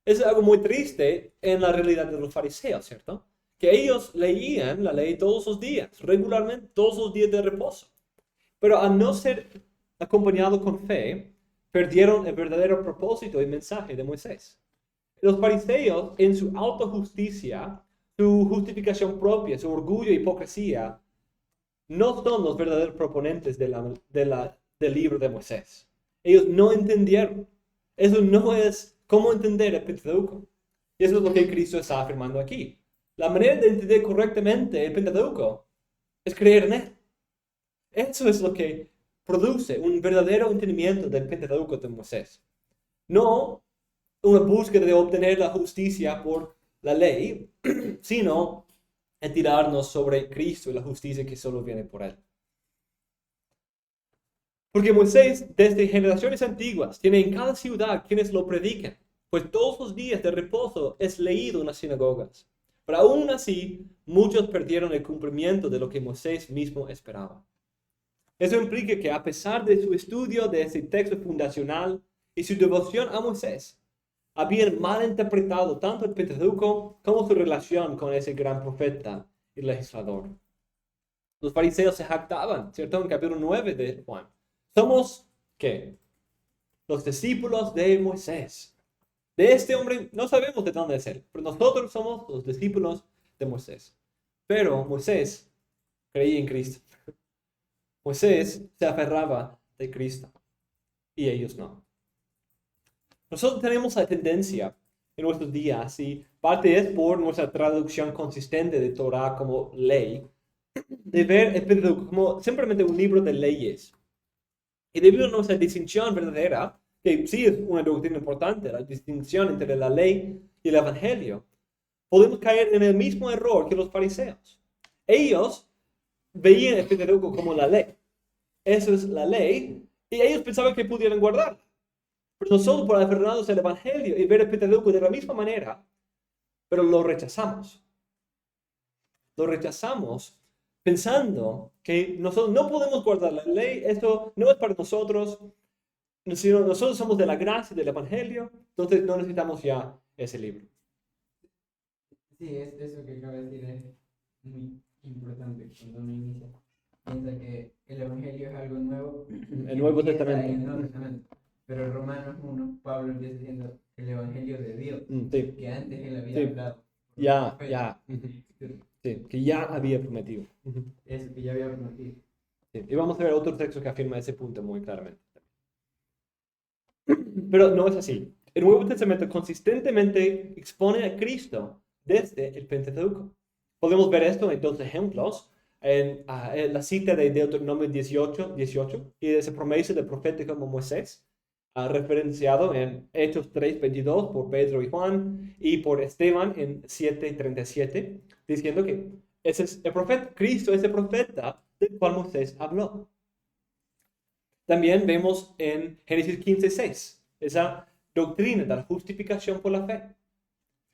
Es algo muy triste en la realidad de los fariseos, ¿cierto? Que ellos leían la ley todos los días, regularmente, todos los días de reposo. Pero al no ser acompañado con fe, perdieron el verdadero propósito y mensaje de Moisés. Los fariseos, en su autojusticia, su justificación propia, su orgullo y hipocresía, no son los verdaderos proponentes del libro de Moisés. Ellos no entendieron. Eso no es cómo entender el Pentateuco. Y eso es lo que Cristo está afirmando aquí. La manera de entender correctamente el Pentateuco es creer en él. Eso es lo que produce un verdadero entendimiento del Pentateuco de Moisés. No una búsqueda de obtener la justicia por la ley, sino en tirarnos sobre Cristo y la justicia que solo viene por él. Porque Moisés, desde generaciones antiguas, tiene en cada ciudad quienes lo predican, pues todos los días de reposo es leído en las sinagogas. Pero aún así, muchos perdieron el cumplimiento de lo que Moisés mismo esperaba. Eso implica que a pesar de su estudio de ese texto fundacional y su devoción a Moisés, habían mal interpretado tanto el Pentateuco como su relación con ese gran profeta y legislador. Los fariseos se jactaban, ¿cierto? En capítulo 9 de Juan. Somos, ¿qué? Los discípulos de Moisés. De este hombre no sabemos de dónde es él, pero nosotros somos los discípulos de Moisés. Pero Moisés creía en Cristo. Moisés se aferraba de Cristo y ellos no. Nosotros tenemos la tendencia en nuestros días, y parte es por nuestra traducción consistente de Torah como ley, de ver el Pentateuco como simplemente un libro de leyes. Y debido a nuestra distinción verdadera, que sí es una doctrina importante, la distinción entre la ley y el evangelio, podemos caer en el mismo error que los fariseos. Ellos veían el Pentateuco como la ley. Eso es la ley, y ellos pensaban que pudieran guardarla. Pero nosotros, por aferrarnos al evangelio y ver el Pentateuco de la misma manera, pero lo rechazamos. Lo rechazamos pensando que nosotros no podemos guardar la ley, esto no es para nosotros, sino nosotros somos de la gracia del evangelio, entonces no necesitamos ya ese libro. Sí, eso que acaba de decir es muy importante cuando uno inicia. Piensa que el Evangelio es algo nuevo. El Nuevo Empieza Testamento. en el Nuevo Testamento. Pero en Romanos 1, Pablo empieza diciendo el Evangelio de Dios, Sí, que antes él había Sí. hablado. ya. Sí, que ya había prometido. Eso, que ya había prometido. Sí, y vamos a ver otro texto que afirma ese punto muy claramente. Pero no es así. El Nuevo Testamento consistentemente expone a Cristo desde el Pentateuco. Podemos ver esto en dos ejemplos. En la cita de Deuteronomio 18 y de esa promesa del profeta como Moisés, referenciado en Hechos 3:22 por Pedro y Juan y por Esteban en 7:37, diciendo que ese es el profeta, Cristo es el profeta del cual Moisés habló. También vemos en Génesis 15:6 esa doctrina de la justificación por la fe.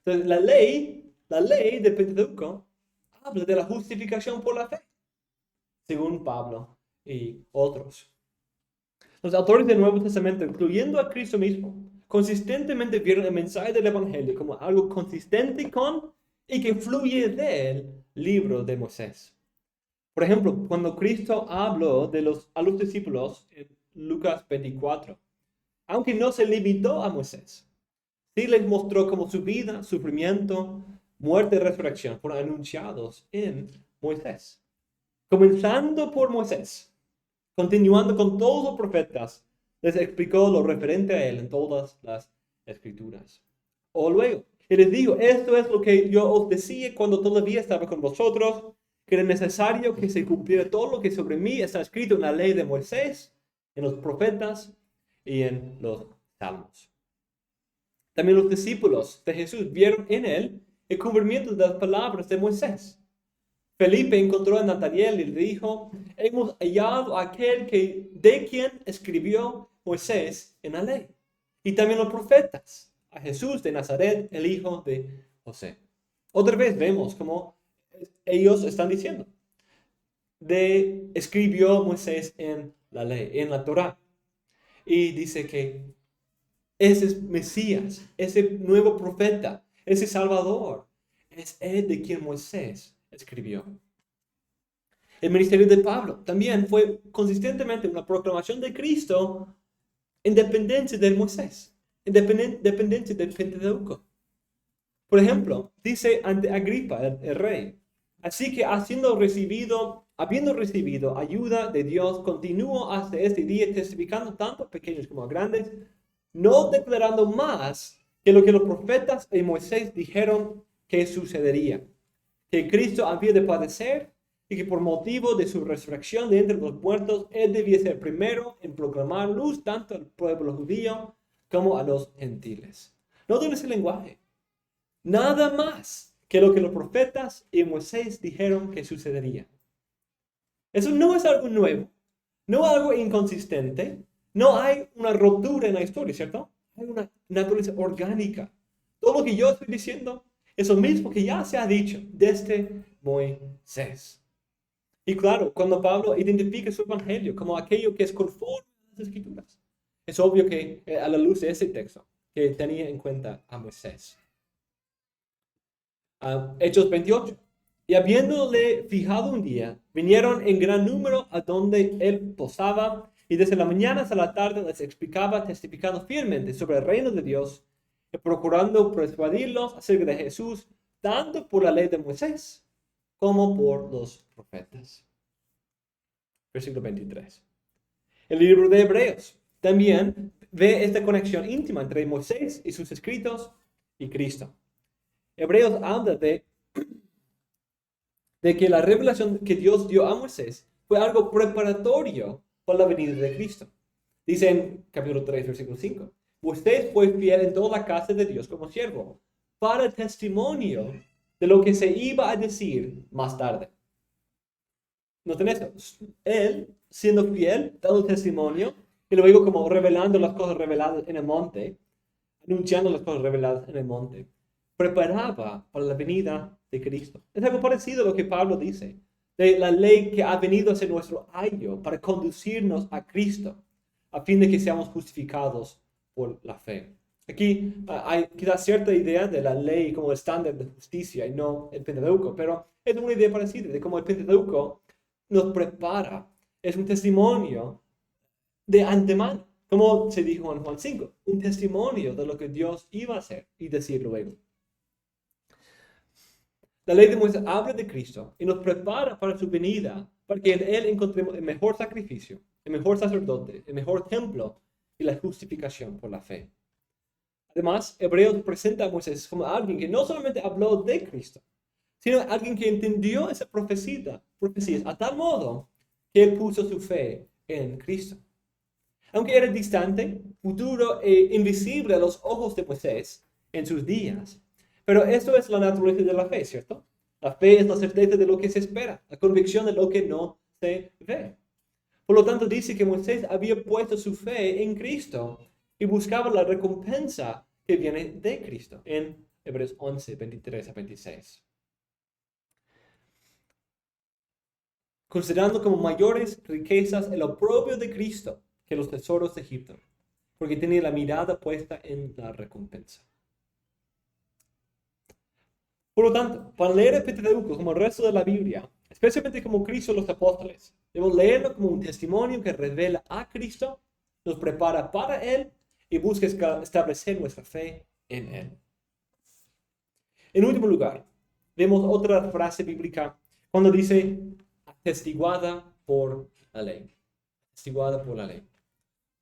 Entonces, la ley del Pentateuco habla de la justificación por la fe, según Pablo y otros. Los autores del Nuevo Testamento, incluyendo a Cristo mismo, consistentemente vieron el mensaje del Evangelio como algo consistente con y que fluye del libro de Moisés. Por ejemplo, cuando Cristo habló a los discípulos en Lucas 24, aunque no se limitó a Moisés, sí les mostró cómo su vida, sufrimiento, muerte y resurrección fueron anunciados en Moisés. Comenzando por Moisés, continuando con todos los profetas, les explicó lo referente a él en todas las escrituras. O luego, y les dijo, esto es lo que yo os decía cuando todavía estaba con vosotros, que era necesario que se cumpliera todo lo que sobre mí está escrito en la ley de Moisés, en los profetas y en los salmos. También los discípulos de Jesús vieron en él el cumplimiento de las palabras de Moisés. Felipe encontró a Natanael y le dijo, hemos hallado a aquel de quien escribió Moisés en la ley, y también los profetas, a Jesús de Nazaret, el hijo de José. Otra vez vemos como ellos están diciendo, escribió Moisés en la ley, en la Torá. Y dice que ese es Mesías, ese nuevo profeta, ese Salvador, es el de quien Moisés escribió. El ministerio de Pablo también fue consistentemente una proclamación de Cristo en dependencia de Moisés, en dependencia del Pentateuco. Por ejemplo, dice ante Agripa, el rey, así que habiendo recibido ayuda de Dios, continúo hasta este día testificando tanto a pequeños como a grandes, no declarando más que lo que los profetas y Moisés dijeron que sucedería, que Cristo había de padecer y que por motivo de su resurrección de entre los muertos, él debía ser primero en proclamar luz tanto al pueblo judío como a los gentiles. Noten ese lenguaje. Nada más que lo que los profetas y Moisés dijeron que sucedería. Eso no es algo nuevo, no es algo inconsistente, no hay una ruptura en la historia, ¿cierto? Hay una naturaleza orgánica. Todo lo que yo estoy diciendo es lo mismo que ya se ha dicho desde Moisés. Y claro, cuando Pablo identifica su evangelio como aquello que es conforme a las Escrituras, es obvio que a la luz de ese texto, que tenía en cuenta a Moisés. Hechos 28. Y habiéndole fijado un día, vinieron en gran número a donde él posaba, y desde la mañana hasta la tarde les explicaba, testificando fielmente sobre el reino de Dios, y procurando persuadirlos acerca de Jesús, tanto por la ley de Moisés como por los profetas. Versículo 23. El libro de Hebreos también ve esta conexión íntima entre Moisés y sus escritos y Cristo. Hebreos habla de que la revelación que Dios dio a Moisés fue algo preparatorio para la venida de Cristo. Dice en capítulo 3, versículo 5, usted fue fiel en toda la casa de Dios como siervo, para testimonio de lo que se iba a decir más tarde. Noten esto, él siendo fiel, dando testimonio, y luego como revelando las cosas reveladas en el monte, anunciando las cosas reveladas en el monte, preparaba para la venida de Cristo. Es algo parecido a lo que Pablo dice, de la ley que ha venido a ser nuestro ayo para conducirnos a Cristo, a fin de que seamos justificados por la fe. Aquí hay quizás cierta idea de la ley como estándar de justicia y no el Pentateuco, pero es una idea parecida de cómo el Pentateuco nos prepara, es un testimonio de antemano, como se dijo en Juan 5, un testimonio de lo que Dios iba a hacer y decir luego. La ley de Moisés habla de Cristo y nos prepara para su venida, para que en Él encontremos el mejor sacrificio, el mejor sacerdote, el mejor templo y la justificación por la fe. Además, Hebreos presenta a Moisés como alguien que no solamente habló de Cristo, sino alguien que entendió esa profecía a tal modo que él puso su fe en Cristo. Aunque era distante, futuro e invisible a los ojos de Moisés en sus días, pero eso es la naturaleza de la fe, ¿cierto? La fe es la certeza de lo que se espera, la convicción de lo que no se ve. Por lo tanto, dice que Moisés había puesto su fe en Cristo y buscaba la recompensa que viene de Cristo en Hebreos 11, 23 a 26. Considerando como mayores riquezas el oprobio de Cristo que los tesoros de Egipto, porque tenía la mirada puesta en la recompensa. Por lo tanto, para leer el Pentateuco como el resto de la Biblia, especialmente como Cristo y los apóstoles, debemos leerlo como un testimonio que revela a Cristo, nos prepara para Él y busca establecer nuestra fe en Él. En último lugar, vemos otra frase bíblica cuando dice atestiguada por la ley. Atestiguada por la ley.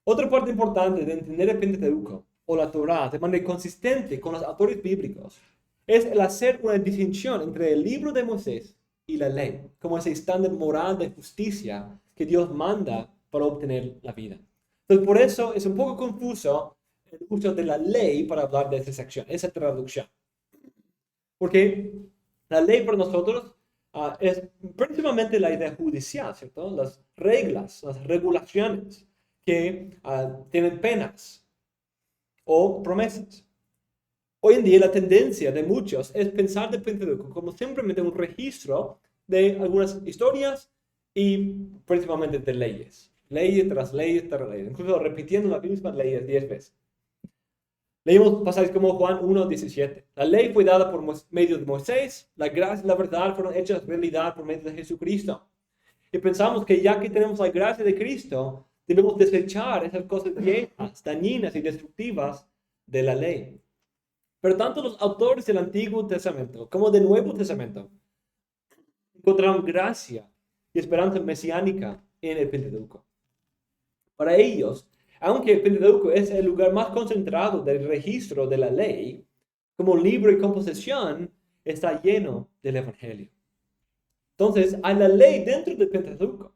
Otra parte importante de entender el Pentateuco o la Torá de manera consistente con los autores bíblicos es el hacer una distinción entre el libro de Moisés y la ley, como ese estándar moral de justicia que Dios manda para obtener la vida. Entonces, por eso es un poco confuso el uso de la ley para hablar de esa sección, esa traducción. Porque la ley para nosotros es principalmente la idea judicial, ¿cierto? Las reglas, las regulaciones que tienen penas o promesas. Hoy en día la tendencia de muchos es pensar del Pentateuco como simplemente un registro de algunas historias y principalmente de leyes. Leyes tras leyes tras leyes, incluso repitiendo las mismas leyes 10 veces. Leímos pasajes como Juan 1:17. La ley fue dada por medio de Moisés, la gracia y la verdad fueron hechas realidad por medio de Jesucristo. Y pensamos que ya que tenemos la gracia de Cristo, debemos desechar esas cosas viejas, dañinas y destructivas de la ley. Pero tanto los autores del Antiguo Testamento como del Nuevo Testamento encontraron gracia y esperanza mesiánica en el Pentateuco. Para ellos, aunque el Pentateuco es el lugar más concentrado del registro de la ley, como libro y composición, está lleno del Evangelio. Entonces, hay la ley dentro del Pentateuco,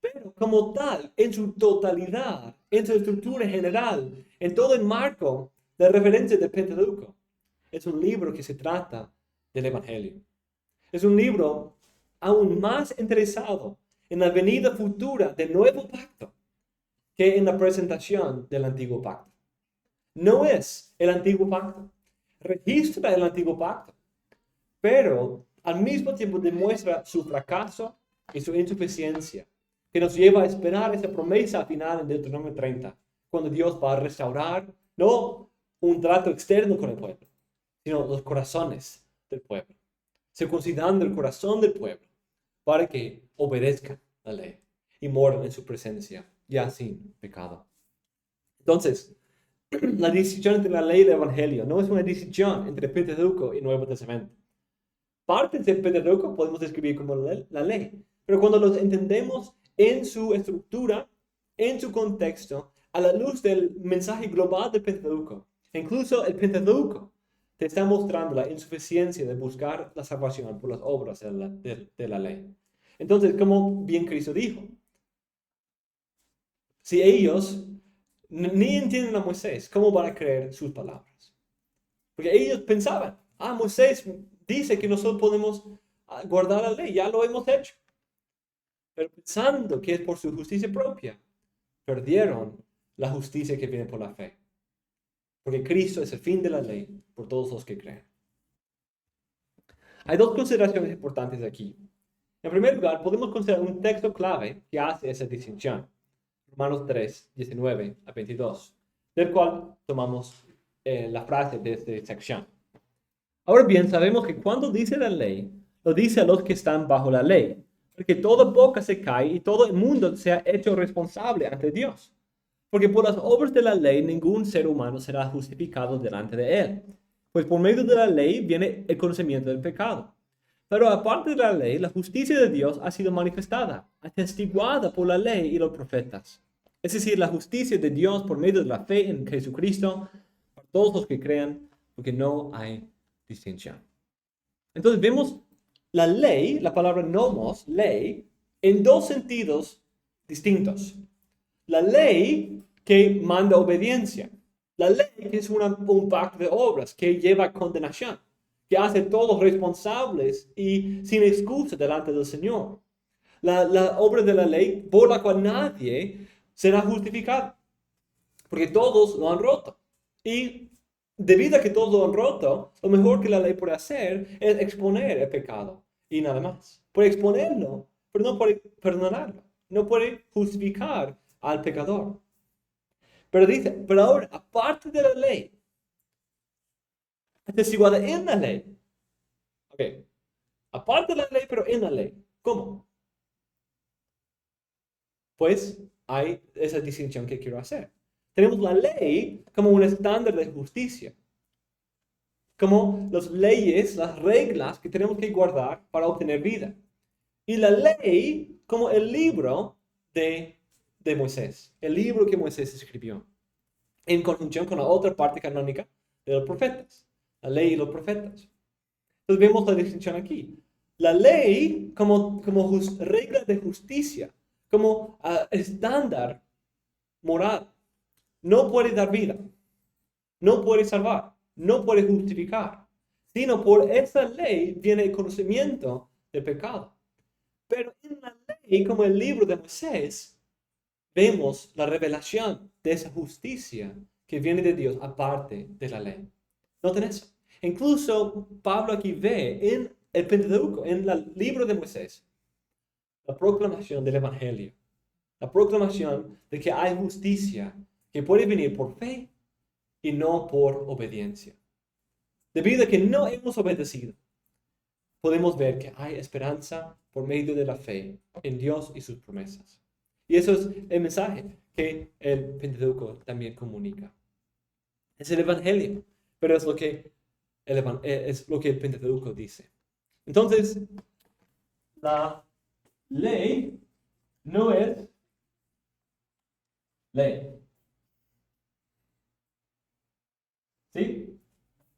pero como tal, en su totalidad, en su estructura general, en todo el marco de referencia del Pentateuco, es un libro que se trata del Evangelio. Es un libro aún más interesado en la venida futura del nuevo pacto que en la presentación del antiguo pacto. No es el antiguo pacto, registra el antiguo pacto, pero al mismo tiempo demuestra su fracaso y su insuficiencia, que nos lleva a esperar esa promesa final en Deuteronomio 30, cuando Dios va a restaurar no un trato externo con el pueblo, sino los corazones del pueblo, circuncidando el corazón del pueblo para que obedezcan la ley y moran en su presencia, ya sin pecado. Entonces, la distinción entre la ley y el Evangelio no es una distinción entre Pentateuco y Nuevo Testamento. Partes del Pentateuco podemos describir como la ley, pero cuando los entendemos en su estructura, en su contexto, a la luz del mensaje global del Pentateuco, incluso el Pentateuco te está mostrando la insuficiencia de buscar la salvación por las obras de la ley. Entonces, como bien Cristo dijo, si ellos ni entienden a Moisés, ¿cómo van a creer sus palabras? Porque ellos pensaban, Moisés dice que nosotros podemos guardar la ley, ya lo hemos hecho. Pero pensando que es por su justicia propia, perdieron la justicia que viene por la fe. Porque Cristo es el fin de la ley por todos los que creen. Hay dos consideraciones importantes aquí. En primer lugar, podemos considerar un texto clave que hace esa distinción. Romanos 3, 19 a 22, del cual tomamos la frase de esta sección. Ahora bien, sabemos que cuando dice la ley, lo dice a los que están bajo la ley, porque toda boca se cae y todo el mundo se ha hecho responsable ante Dios. Porque por las obras de la ley ningún ser humano será justificado delante de él, pues por medio de la ley viene el conocimiento del pecado. Pero aparte de la ley, la justicia de Dios ha sido manifestada, atestiguada por la ley y los profetas. Es decir, la justicia de Dios por medio de la fe en Jesucristo, para todos los que crean, porque no hay distinción. Entonces vemos la ley, la palabra nomos, ley, en dos sentidos distintos. La ley que manda obediencia. La ley que es un pacto de obras que lleva a condenación, que hace todos responsables y sin excusa delante del Señor. La obra de la ley por la cual nadie será justificado, porque todos lo han roto. Y debido a que todos lo han roto, lo mejor que la ley puede hacer es exponer el pecado y nada más. Puede exponerlo, pero no puede perdonarlo. No puede justificar al pecador. Pero dice, pero ahora, aparte de la ley, atestiguada en la ley. Ok, aparte de la ley, pero en la ley. ¿Cómo? Pues hay esa distinción que quiero hacer. Tenemos la ley como un estándar de justicia, como las leyes, las reglas que tenemos que guardar para obtener vida. Y la ley como el libro de Moisés, el libro que Moisés escribió, en conjunción con la otra parte canónica de los profetas, la ley y los profetas. Entonces vemos la distinción aquí. La ley como regla de justicia, como estándar moral, no puede dar vida, no puede salvar, no puede justificar, sino por esa ley viene el conocimiento del pecado. Pero en la ley, como el libro de Moisés, vemos la revelación de esa justicia que viene de Dios aparte de la ley. Noten eso. Incluso Pablo aquí ve en el Pentateuco, en el libro de Moisés, la proclamación del Evangelio. La proclamación de que hay justicia que puede venir por fe y no por obediencia. Debido a que no hemos obedecido, podemos ver que hay esperanza por medio de la fe en Dios y sus promesas. Y eso es el mensaje que el Pentateuco también comunica. Es el Evangelio, pero es lo que el Pentateuco dice. Entonces, la ley no es ley. ¿Sí?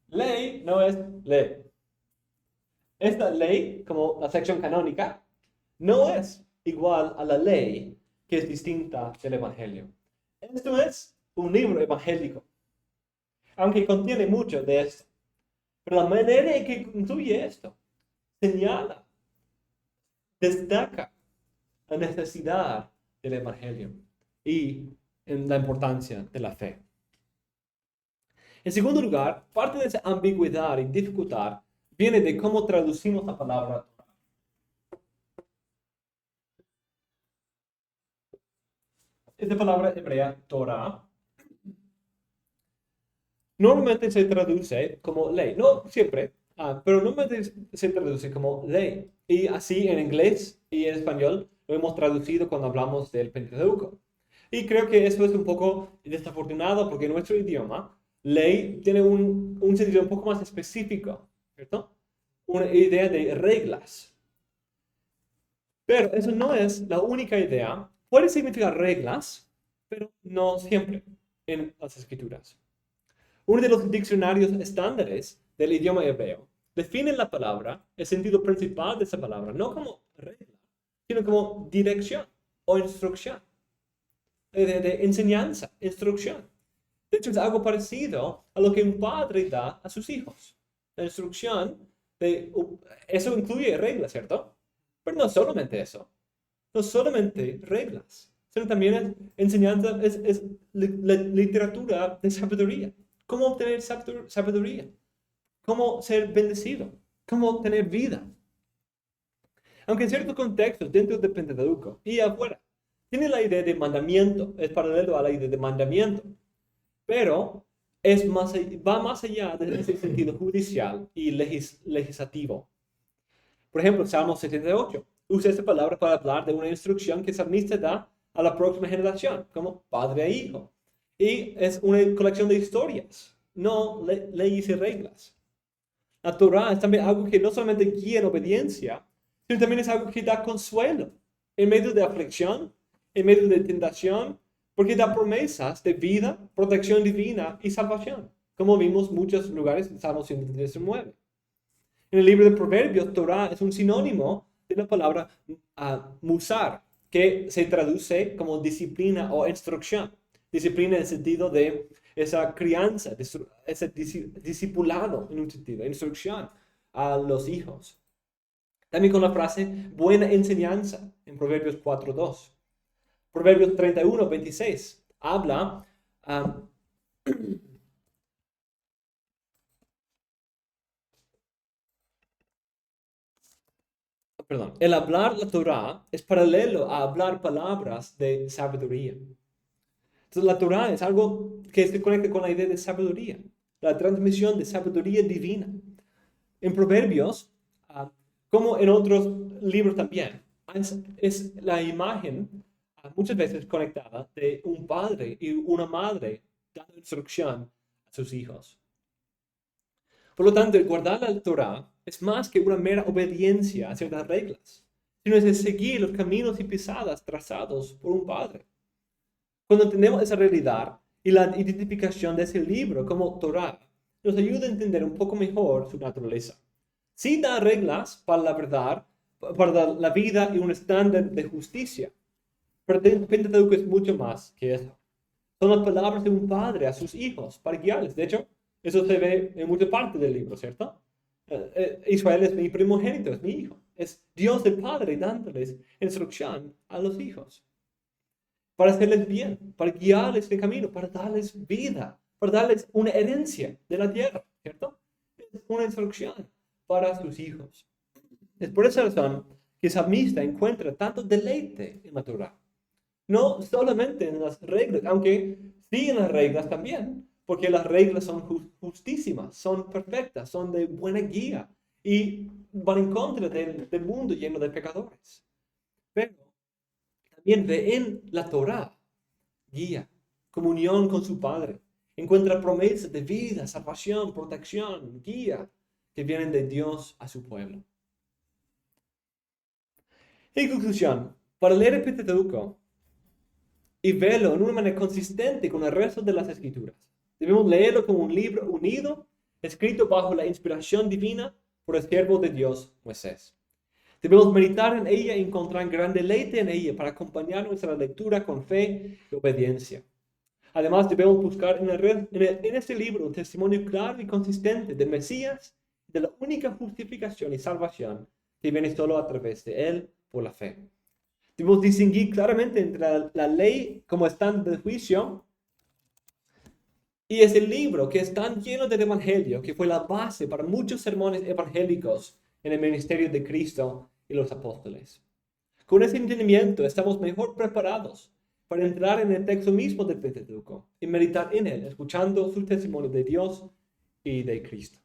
Ley no es ley. Esta ley, como la sección canónica, no es igual a la ley que es distinta del Evangelio. Esto es un libro evangélico, aunque contiene mucho de esto. Pero la manera en que incluye esto señala, destaca la necesidad del Evangelio y en la importancia de la fe. En segundo lugar, parte de esa ambigüedad y dificultad viene de cómo traducimos la palabra Torah. Esta palabra hebrea, Torah, normalmente se traduce como ley. No siempre, pero normalmente se traduce como ley. Y así en inglés y en español lo hemos traducido cuando hablamos del Pentateuco. Y creo que eso es un poco desafortunado porque en nuestro idioma, ley tiene un sentido un poco más específico, ¿cierto? Una idea de reglas. Pero eso no es la única idea. Puede significar reglas, pero no siempre en las escrituras. Uno de los diccionarios estándares del idioma hebreo define la palabra, el sentido principal de esa palabra, no como regla, sino como dirección o instrucción, de enseñanza, instrucción. De hecho, es algo parecido a lo que un padre da a sus hijos. La instrucción, eso incluye reglas, ¿cierto? Pero no solamente eso, no solamente reglas, sino también es enseñanza, es literatura de sabiduría. ¿Cómo obtener sabiduría? ¿Cómo ser bendecido? ¿Cómo tener vida? Aunque en ciertos contextos dentro del Pentateuco y afuera, tiene la idea de mandamiento, es paralelo a la idea de mandamiento, pero va más allá de ese sentido judicial y legislativo. Por ejemplo, Salmo 78 usa esta palabra para hablar de una instrucción que el salmista da a la próxima generación, como padre e hijo. Y es una colección de historias, no leyes y reglas. La Torah es también algo que no solamente guía en obediencia, sino también es algo que da consuelo en medio de aflicción, en medio de tentación, porque da promesas de vida, protección divina y salvación, como vimos en muchos lugares en Salmo 119. En el libro de Proverbios, Torah es un sinónimo de la palabra musar, que se traduce como disciplina o instrucción. Disciplina en el sentido de esa crianza, ese discipulado en un sentido, instrucción a los hijos. También con la frase buena enseñanza en Proverbios 4:2. Proverbios 31:26 habla el hablar la Torah es paralelo a hablar palabras de sabiduría. Entonces la Torah es algo que se conecta con la idea de sabiduría, la transmisión de sabiduría divina. En Proverbios, como en otros libros también, es la imagen muchas veces conectada de un padre y una madre dando instrucción a sus hijos. Por lo tanto, el guardar la Torah es más que una mera obediencia a ciertas reglas, sino es el seguir los caminos y pisadas trazados por un padre. Cuando entendemos esa realidad y la identificación de ese libro como Torah, nos ayuda a entender un poco mejor su naturaleza. Sí da reglas para la verdad, para la vida y un estándar de justicia, pero el Pentateuco es mucho más que eso. Son las palabras de un padre a sus hijos para guiarles. De hecho, eso se ve en muchas partes del libro, ¿cierto? Israel es mi primogénito, es mi hijo. Es Dios el Padre dándoles instrucción a los hijos. Para hacerles bien, para guiarles en el camino, para darles vida, para darles una herencia de la tierra, ¿cierto? Es una instrucción para sus hijos. Es por esa razón que el salmista encuentra tanto deleite en la Torá. No solamente en las reglas, aunque sí en las reglas también, porque las reglas son justísimas, son perfectas, son de buena guía y van en contra del mundo lleno de pecadores. Pero también ve en la Torá guía, comunión con su Padre. Encuentra promesas de vida, salvación, protección, guía que vienen de Dios a su pueblo. En conclusión, para leer el Pentateuco y verlo en una manera consistente con el resto de las Escrituras, debemos leerlo como un libro unido, escrito bajo la inspiración divina por el siervo de Dios, Moisés. Debemos meditar en ella y encontrar gran deleite en ella para acompañar nuestra lectura con fe y obediencia. Además, debemos buscar en este libro un testimonio claro y consistente del Mesías, de la única justificación y salvación que viene solo a través de él por la fe. Debemos distinguir claramente entre la ley como estándar de juicio y ese libro que es tan lleno del Evangelio, que fue la base para muchos sermones evangélicos en el ministerio de Cristo y los apóstoles. Con ese entendimiento estamos mejor preparados para entrar en el texto mismo del Pentateuco y meditar en él, escuchando su testimonio de Dios y de Cristo.